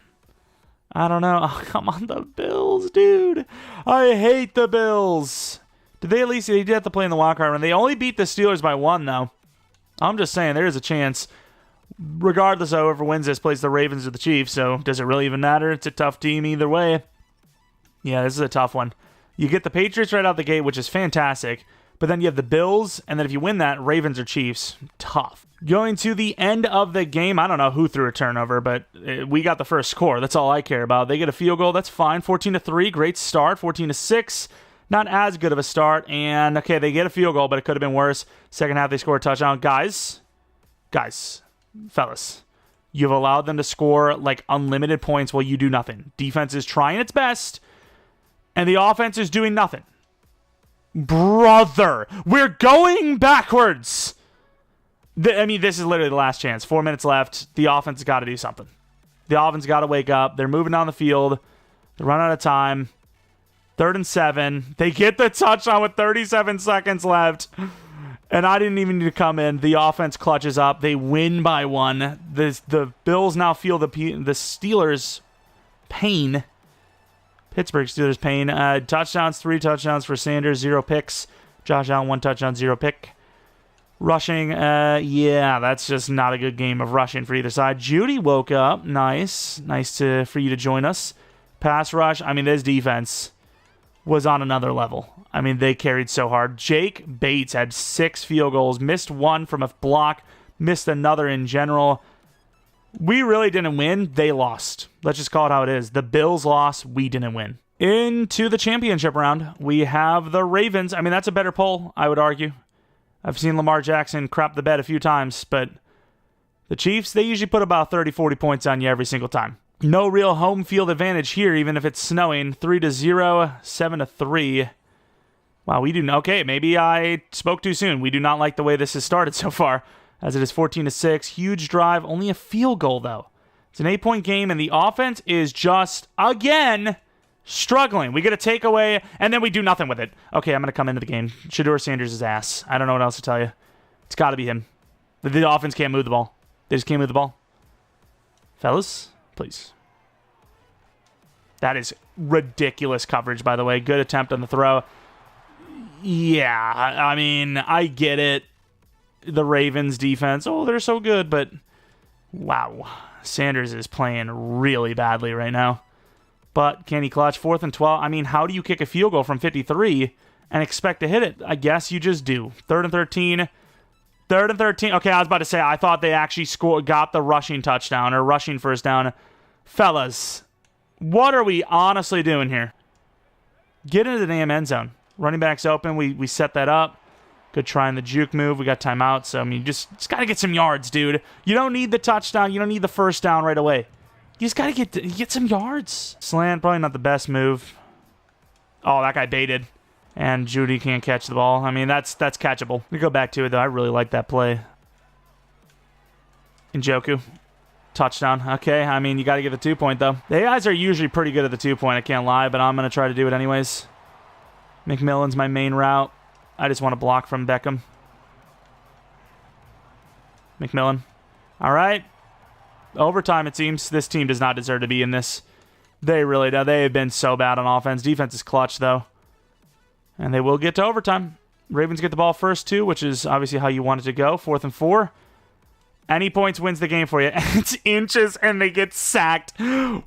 I don't know. Oh, come on, the Bills, dude. I hate the Bills. They did have to play in the wild card run. They only beat the Steelers by 1, though. I'm just saying, there is a chance. Regardless of whoever wins this, plays the Ravens or the Chiefs. So does it really even matter? It's a tough team either way. Yeah, this is a tough one. You get the Patriots right out the gate, which is fantastic. But then you have the Bills, and then if you win that, Ravens or Chiefs. Tough. Going to the end of the game, I don't know who threw a turnover, but we got the first score. That's all I care about. They get a field goal, that's fine. 14-3, great start. 14-6, not as good of a start. And, okay, they get a field goal, but it could have been worse. Second half, they score a touchdown. Guys, fellas, you've allowed them to score, unlimited points while you do nothing. Defense is trying its best, and the offense is doing nothing. Brother, we're going backwards. This is literally the last chance. 4 minutes left. The offense has got to do something. The offense got to wake up. They're moving down the field. They run out of time. 3rd and 7. They get the touchdown with 37 seconds left. And I didn't even need to come in. The offense clutches up. They win by 1. The Bills now feel the Steelers' pain. Pittsburgh Steelers' pain. Touchdowns, 3 touchdowns for Sanders, 0 picks. Josh Allen, 1 touchdown, 0 pick. Rushing, yeah, that's just not a good game of rushing for either side. Judy woke up. Nice. Nice for you to join us. Pass rush. I mean, this defense was on another level. I mean, they carried so hard. Jake Bates had 6 field goals, missed 1 from a block, missed another in general. We really didn't win. They lost. Let's just call it how it is. The Bills lost. We didn't win. Into the championship round, we have the Ravens. I mean, that's a better poll, I would argue. I've seen Lamar Jackson crap the bed a few times, but the Chiefs, they usually put about 30, 40 points on you every single time. No real home field advantage here, even if it's snowing. 3-0, 7-3. Wow, we do. Okay, maybe I spoke too soon. We do not like the way this has started so far, as it is 14-6. Huge drive, only a field goal, though. It's an 8-point game, and the offense is just, again, struggling. We get a takeaway, and then we do nothing with it. Okay, I'm going to come into the game. Shedeur Sanders' ass. I don't know what else to tell you. It's got to be him. The offense can't move the ball. They just can't move the ball. Fellas, please. That is ridiculous coverage, by the way. Good attempt on the throw. Yeah, I mean, I get it. The Ravens defense, oh, they're so good, but wow. Sanders is playing really badly right now. But can he clutch? 4th and 12. I mean, how do you kick a field goal from 53 and expect to hit it? I guess you just do. 3rd and 13. 3rd and 13. Okay, I was about to say, I thought they actually got the rushing touchdown or rushing first down. Fellas, what are we honestly doing here? Get into the damn end zone. Running back's open. We set that up. Good try in the juke move. We got timeout. So, I mean, you just got to get some yards, dude. You don't need the touchdown. You don't need the first down right away. You just got to get some yards. Slant, probably not the best move. Oh, that guy baited. And Judy can't catch the ball. I mean, that's catchable. We go back to it, though. I really like that play. Njoku. Touchdown. Okay, I mean, you got to get the 2-point, though. The guys are usually pretty good at the 2-point, I can't lie, but I'm going to try to do it anyways. McMillan's my main route. I just want to block from Beckham. McMillan. All right. Overtime, it seems. This team does not deserve to be in this. They really do. They have been so bad on offense. Defense is clutch, though. And they will get to overtime. Ravens get the ball first, too, which is obviously how you want it to go. 4th and 4. Any points wins the game for you. It's inches, and they get sacked.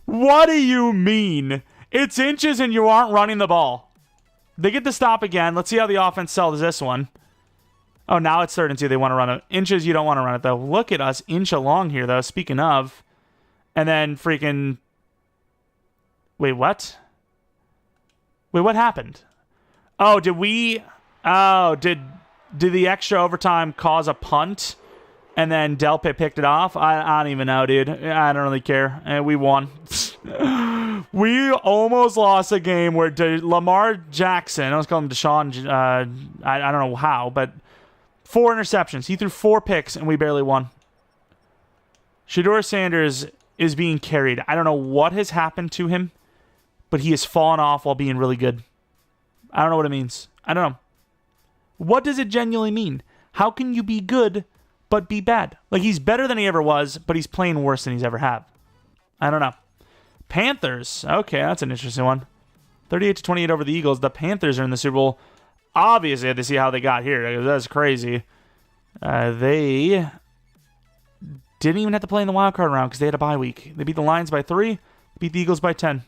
What do you mean? It's inches, and you aren't running the ball. They get the stop again. Let's see how the offense sells this one. Oh, now it's 3rd and 2. They want to run it. Inches, you don't want to run it, though. Look at us inch along here, though. Speaking of. And then freaking... Wait, what? Wait, what happened? Oh, did we... Oh, did the extra overtime cause a punt? And then Delpit picked it off? I don't even know, dude. I don't really care. And we won. We almost lost a game where Lamar Jackson, I was calling him Deshaun, I don't know how, but 4 interceptions. He threw 4 picks, and we barely won. Shedeur Sanders is being carried. I don't know what has happened to him, but he has fallen off while being really good. I don't know what it means. I don't know. What does it genuinely mean? How can you be good but be bad? Like, he's better than he ever was, but he's playing worse than he's ever have. I don't know. Panthers. Okay, that's an interesting one. 38-28 over the Eagles. The Panthers are in the Super Bowl. Obviously, I had to see how they got here. That's crazy. They didn't even have to play in the wild card round because they had a bye week. They beat the Lions by 3, beat the Eagles by 10.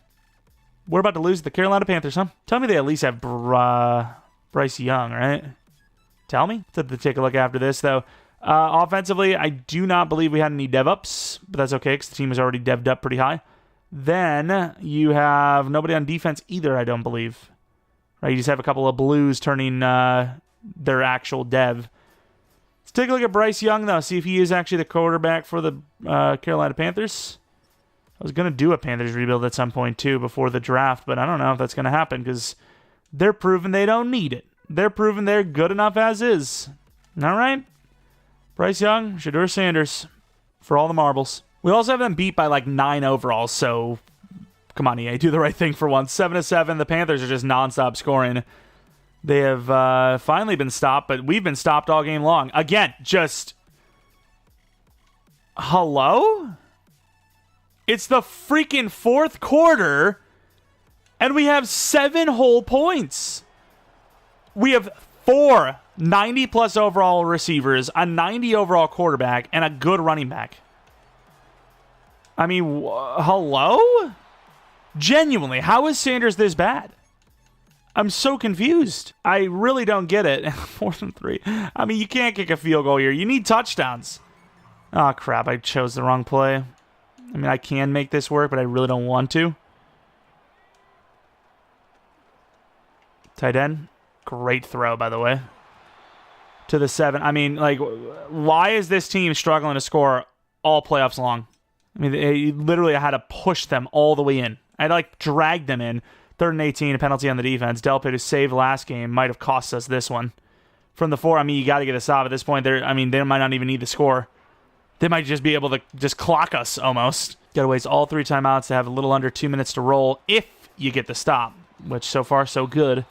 We're about to lose the Carolina Panthers, huh? Tell me they at least have Bryce Young, right? Tell me. To take a look after this, though. Offensively, I do not believe we had any dev-ups, but that's okay because the team is already dev'd up pretty high. Then you have nobody on defense either, I don't believe. Right? You just have a couple of blues turning their actual dev. Let's take a look at Bryce Young, though. See if he is actually the quarterback for the Carolina Panthers. I was going to do a Panthers rebuild at some point, too, before the draft, but I don't know if that's going to happen because they're proving they don't need it. They're proving they're good enough as is. All right? Bryce Young, Shedeur Sanders, for all the marbles. We also have them beat by like 9 overalls, so come on, EA, do the right thing for once. 7-7. The Panthers are just nonstop scoring. They have finally been stopped, but we've been stopped all game long. Again, just... Hello? It's the freaking fourth quarter, and we have 7 whole points. We have 4 90-plus overall receivers, a 90 overall quarterback, and a good running back. I mean, hello? Genuinely, how is Sanders this bad? I'm so confused. I really don't get it. 4th and 3. I mean, you can't kick a field goal here. You need touchdowns. Oh, crap. I chose the wrong play. I mean, I can make this work, but I really don't want to. Tight end. Great throw, by the way. To the 7. I mean, like, why is this team struggling to score all playoffs long? I mean, literally, I had to push them all the way in. I had to, like, drag them in. 3rd and 18, a penalty on the defense. Delpit, who saved last game, might have cost us this one. From the 4, I mean, you got to get a stop at this point. I mean, they might not even need the score. They might just be able to just clock us almost. Got to waste all 3 timeouts to have a little under 2 minutes to roll if you get the stop, which so far so good.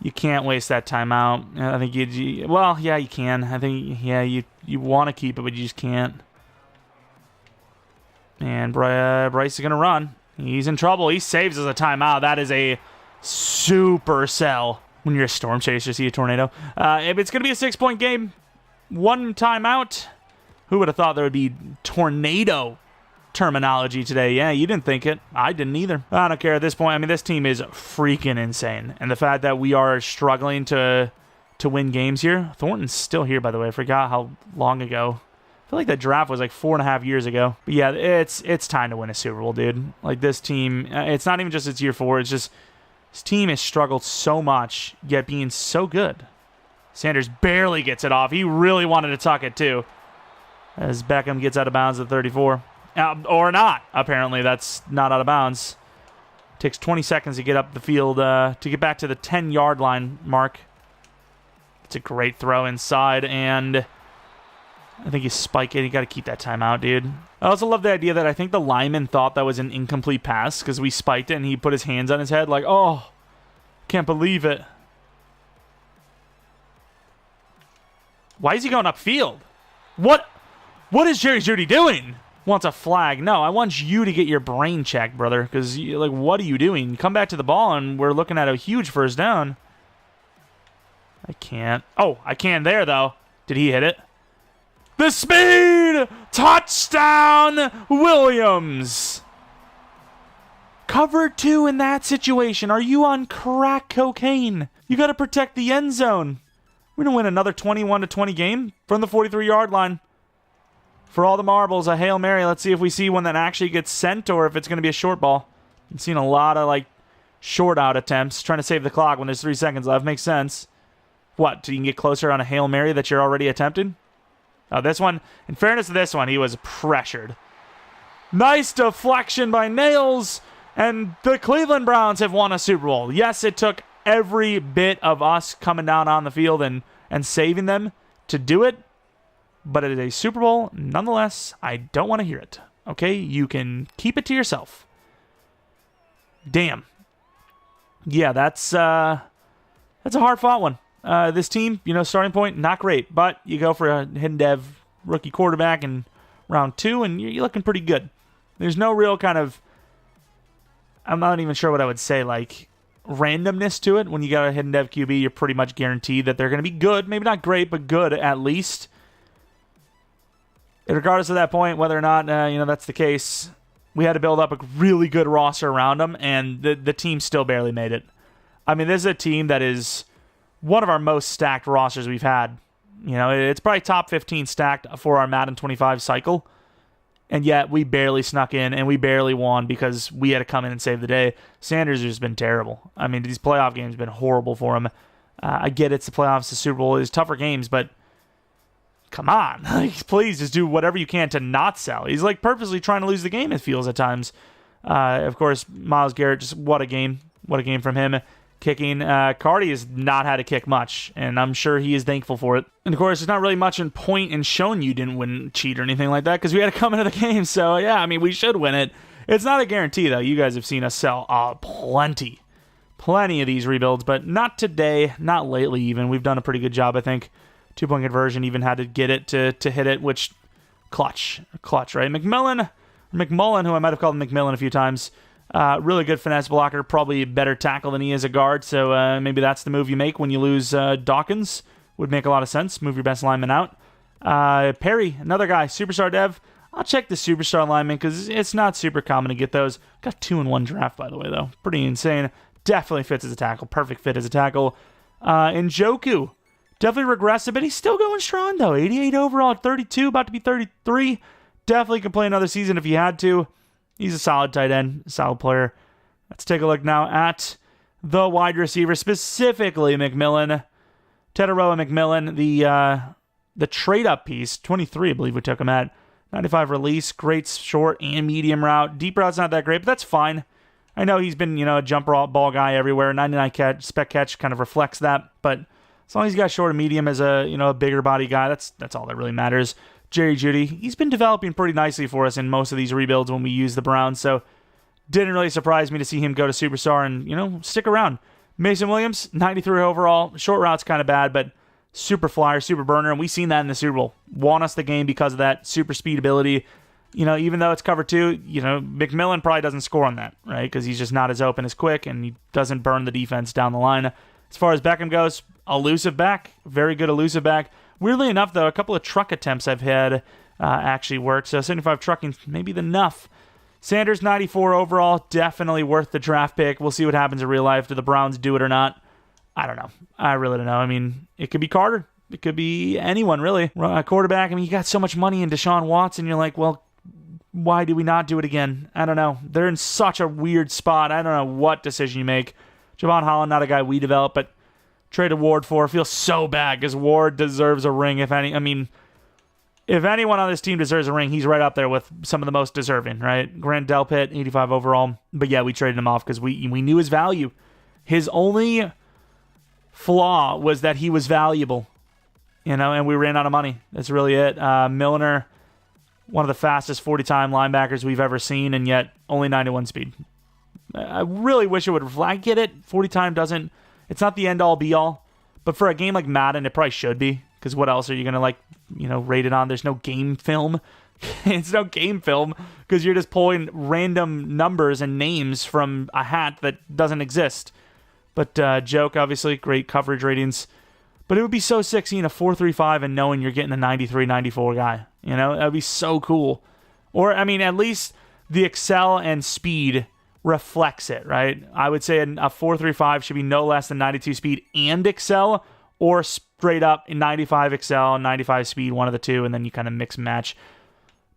You can't waste that timeout. I think well, yeah, you can. I think, yeah, you want to keep it, but you just can't. And Bryce is going to run. He's in trouble. He saves us a timeout. That is a super sell. When you're a storm chaser, see a tornado. If it's going to be a 6-point game, 1 timeout. Who would have thought there would be tornado terminology today? Yeah, you didn't think it. I didn't either. I don't care at this point. I mean, this team is freaking insane. And the fact that we are struggling to win games here. Thornton's still here, by the way. I forgot how long ago. I feel like that draft was like 4.5 years ago. But yeah, it's time to win a Super Bowl, dude. Like, this team, it's not even just its year 4. It's just this team has struggled so much, yet being so good. Sanders barely gets it off. He really wanted to tuck it, too. As Beckham gets out of bounds at 34. Or not. Apparently, that's not out of bounds. Takes 20 seconds to get up the field, to get back to the 10-yard line mark. It's a great throw inside, and I think you spike it. You got to keep that timeout, dude. I also love the idea that I think the lineman thought that was an incomplete pass because we spiked it, and he put his hands on his head like, oh, can't believe it. Why is he going upfield? What is Jerry Jeudy doing? Wants a flag. No, I want you to get your brain checked, brother. Because, like, what are you doing? Come back to the ball, and we're looking at a huge first down. I can't. Oh, I can there, though. Did he hit it? The speed! Touchdown, Williams! Cover 2 in that situation. Are you on crack cocaine? You got to protect the end zone. We're going to win another 21-20 game from the 43-yard line. For all the marbles, a Hail Mary. Let's see if we see one that actually gets sent or if it's going to be a short ball. I've seen a lot of, like, short out attempts trying to save the clock when there's 3 seconds left. Makes sense. What, so you can get closer on a Hail Mary that you're already attempted? Oh, this one, in fairness to this one, he was pressured. Nice deflection by Nails, and the Cleveland Browns have won a Super Bowl. Yes, it took every bit of us coming down on the field and saving them to do it, but it is a Super Bowl. Nonetheless, I don't want to hear it. Okay, you can keep it to yourself. Damn. Yeah, that's a hard-fought one. This team, starting point, not great, but you go for a hidden dev rookie quarterback in round 2, and you're looking pretty good. There's no real kind of, I'm not even sure what I would say, like, randomness to it. When you got a hidden dev QB, you're pretty much guaranteed that they're going to be good. Maybe not great, but good at least. And regardless of that point, whether or not, that's the case, we had to build up a really good roster around them, and the team still barely made it. I mean, this is a team that is one of our most stacked rosters we've had. It's probably top 15 stacked for our Madden 25 cycle. And yet we barely snuck in and we barely won because we had to come in and save the day. Sanders has been terrible. I mean, these playoff games have been horrible for him. I get it's the playoffs, the Super Bowl is tougher games, but come on. Please just do whatever you can to not sell. He's like purposely trying to lose the game, it feels at times. Of course, Myles Garrett, just what a game. What a game from him. Kicking. Cardi has not had to kick much, and I'm sure he is thankful for it. And of course, there's not really much in point in showing you didn't win, cheat, or anything like that, because we had to come into the game. So, yeah, I mean, we should win it. It's not a guarantee, though. You guys have seen us sell plenty of these rebuilds, but not today, not lately even. We've done a pretty good job, I think. 2-point conversion, even had to get it to hit it, which clutch, right? McMullen, who I might have called McMillan a few times, really good finesse blocker, probably a better tackle than he is a guard, so maybe that's the move you make when you lose Dawkins. Would make a lot of sense. Move your best lineman out. Perry, another guy, superstar dev. I'll check the superstar lineman because it's not super common to get those. Got 2 in 1 draft, by the way, though. Pretty insane. Definitely fits as a tackle. Perfect fit as a tackle. Njoku, definitely regressed a bit. He's still going strong, though. 88 overall at 32, about to be 33. Definitely could play another season if he had to. He's a solid tight end, solid player. Let's take a look now at the wide receiver, specifically McMillan. Teteroa McMillan, the trade-up piece, 23, I believe we took him at. 95 release, great short and medium route. Deep route's not that great, but that's fine. I know he's been, a jump ball guy everywhere. 99 catch, spec catch kind of reflects that, but as long as he's got short and medium as a bigger body guy, that's all that really matters. Jerry Jeudy, he's been developing pretty nicely for us in most of these rebuilds when we use the Browns, so didn't really surprise me to see him go to superstar and, stick around. Mason Williams, 93 overall. Short route's kind of bad, but super flyer, super burner, and we've seen that in the Super Bowl. Won us the game because of that super speed ability. Even though it's cover 2, McMillan probably doesn't score on that, right? Because he's just not as open as quick, and he doesn't burn the defense down the line. As far as Beckham goes, elusive back. Very good elusive back. Weirdly enough, though, a couple of truck attempts I've had actually worked, so 75 trucking, maybe enough. Sanders, 94 overall, definitely worth the draft pick. We'll see what happens in real life. Do the Browns do it or not? I don't know. I really don't know. I mean, it could be Carter. It could be anyone, really. A quarterback, you got so much money in Deshaun Watson, you're like, well, why do we not do it again? I don't know. They're in such a weird spot. I don't know what decision you make. Javon Holland, not a guy we developed, but traded Ward for. Feels so bad because Ward deserves a ring, if any. If anyone on this team deserves a ring, he's right up there with some of the most deserving, right? Grant Delpit, 85 overall. But yeah, we traded him off because we knew his value. His only flaw was that he was valuable, and we ran out of money. That's really it. Milner, one of the fastest 40-time linebackers we've ever seen, and yet only 91 speed. I really wish it would reflect. I get it. 40-time doesn't, it's not the end-all, be-all. But for a game like Madden, it probably should be. Because what else are you going to, rate it on? There's no game film. It's no game film because you're just pulling random numbers and names from a hat that doesn't exist. But joke, obviously, great coverage ratings. But it would be so sick seeing a 4.35 and knowing you're getting a 93, 94 guy. That would be so cool. Or, at least the excel and speed reflects it, right? I would say a 4.35 should be no less than 92 speed and excel, or straight up in 95 excel, 95 speed, one of the two, and then you kind of mix and match.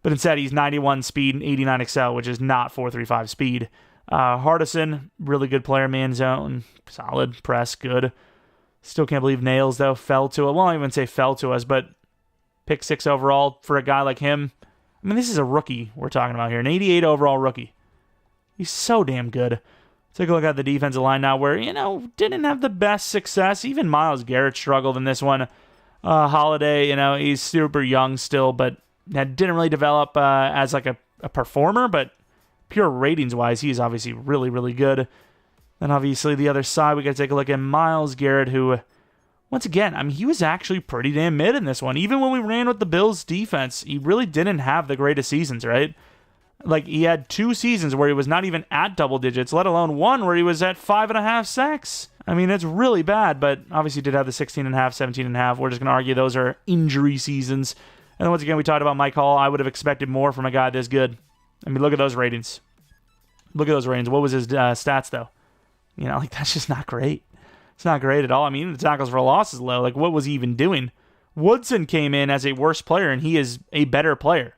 But instead, he's 91 speed and 89 excel, which is not 4.35 speed. Hardison, really good player, man zone, solid, press, good. Still can't believe Nails, though, fell to it. Well, I won't even say fell to us, but pick 6 overall for a guy like him. This is a rookie we're talking about here, an 88 overall rookie. He's so damn good. Take a look at the defensive line now where, didn't have the best success. Even Myles Garrett struggled in this one. Holiday, he's super young still, but didn't really develop as like a performer, but pure ratings-wise, he's obviously really, really good. Then obviously the other side, we got to take a look at Myles Garrett, who, once again, he was actually pretty damn mid in this one. Even when we ran with the Bills' defense, he really didn't have the greatest seasons, right? He had 2 seasons where he was not even at double digits, let alone one where he was at 5.5 sacks. It's really bad, but obviously did have the 16.5, 17.5. We're just going to argue those are injury seasons. And then once again, we talked about Mike Hall. I would have expected more from a guy this good. Look at those ratings. Look at those ratings. What was his stats, though? That's just not great. It's not great at all. The tackles for loss is low. What was he even doing? Woodson came in as a worse player, and he is a better player.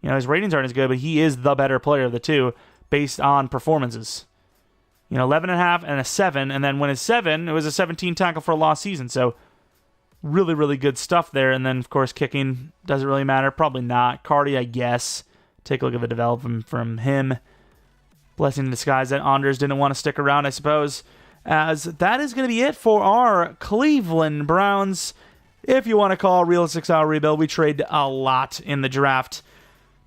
His ratings aren't as good, but he is the better player of the two based on performances. 11.5 and a 7, and then when it's 7, it was a 17 tackle for a lost season. So really, really good stuff there. And then, of course, kicking doesn't really matter. Probably not. Cardi, I guess. Take a look at the development from him. Blessing in disguise that Anders didn't want to stick around, I suppose. As that is going to be it for our Cleveland Browns. If you want to call a realistic style rebuild, we traded a lot in the draft.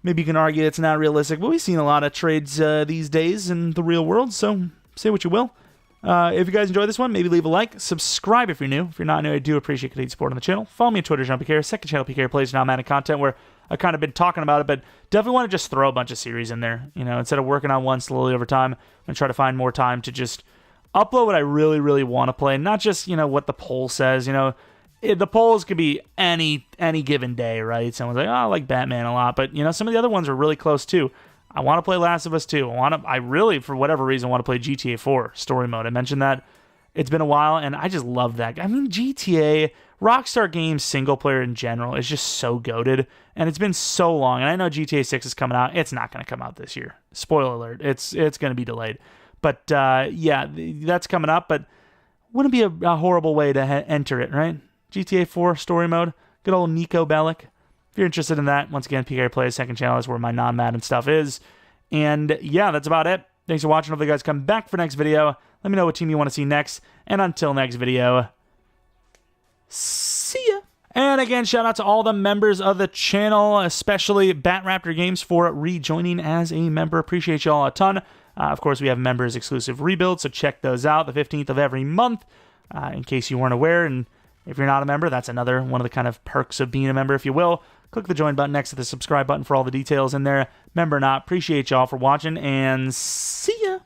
maybe you can argue it's not realistic, but we've seen a lot of trades these days in the real world, so say what you will. If you guys enjoyed this one, maybe leave a like. Subscribe if you're new. If you're not new, I do appreciate continued support on the channel. Follow me on Twitter, Jeromepkr. Second channel, PK Plays Now Madden content, where I've kind of been talking about it, but definitely want to just throw a bunch of series in there. You know, instead of working on one slowly over time, I'm going to try to find more time to just upload what I really, really want to play, not just, what the poll says. The polls could be any given day, right? Someone's like, oh, I like Batman a lot, but, some of the other ones are really close, too. I want to play Last of Us 2. I really, for whatever reason, want to play GTA 4 story mode. I mentioned that. It's been a while, and I just love that. I mean, GTA, Rockstar Games single player in general is just so goated, and it's been so long. And I know GTA 6 is coming out. It's not going to come out this year. Spoiler alert. It's going to be delayed. But, yeah, that's coming up, but wouldn't be a horrible way to enter it, right? GTA 4 story mode. Good old Nico Bellic. If you're interested in that, once again, PK Plays second channel is where my non-Madden stuff is. And yeah, that's about it. Thanks for watching. Hopefully you guys come back for next video. Let me know what team you want to see next. And until next video, see ya. And again, shout out to all the members of the channel, especially Batraptor Games for rejoining as a member. Appreciate y'all a ton. Of course, we have members exclusive rebuilds, so check those out the 15th of every month, in case you weren't aware. And if you're not a member, that's another one of the kind of perks of being a member, if you will. Click the join button next to the subscribe button for all the details in there. Member or not, appreciate y'all for watching, and see ya!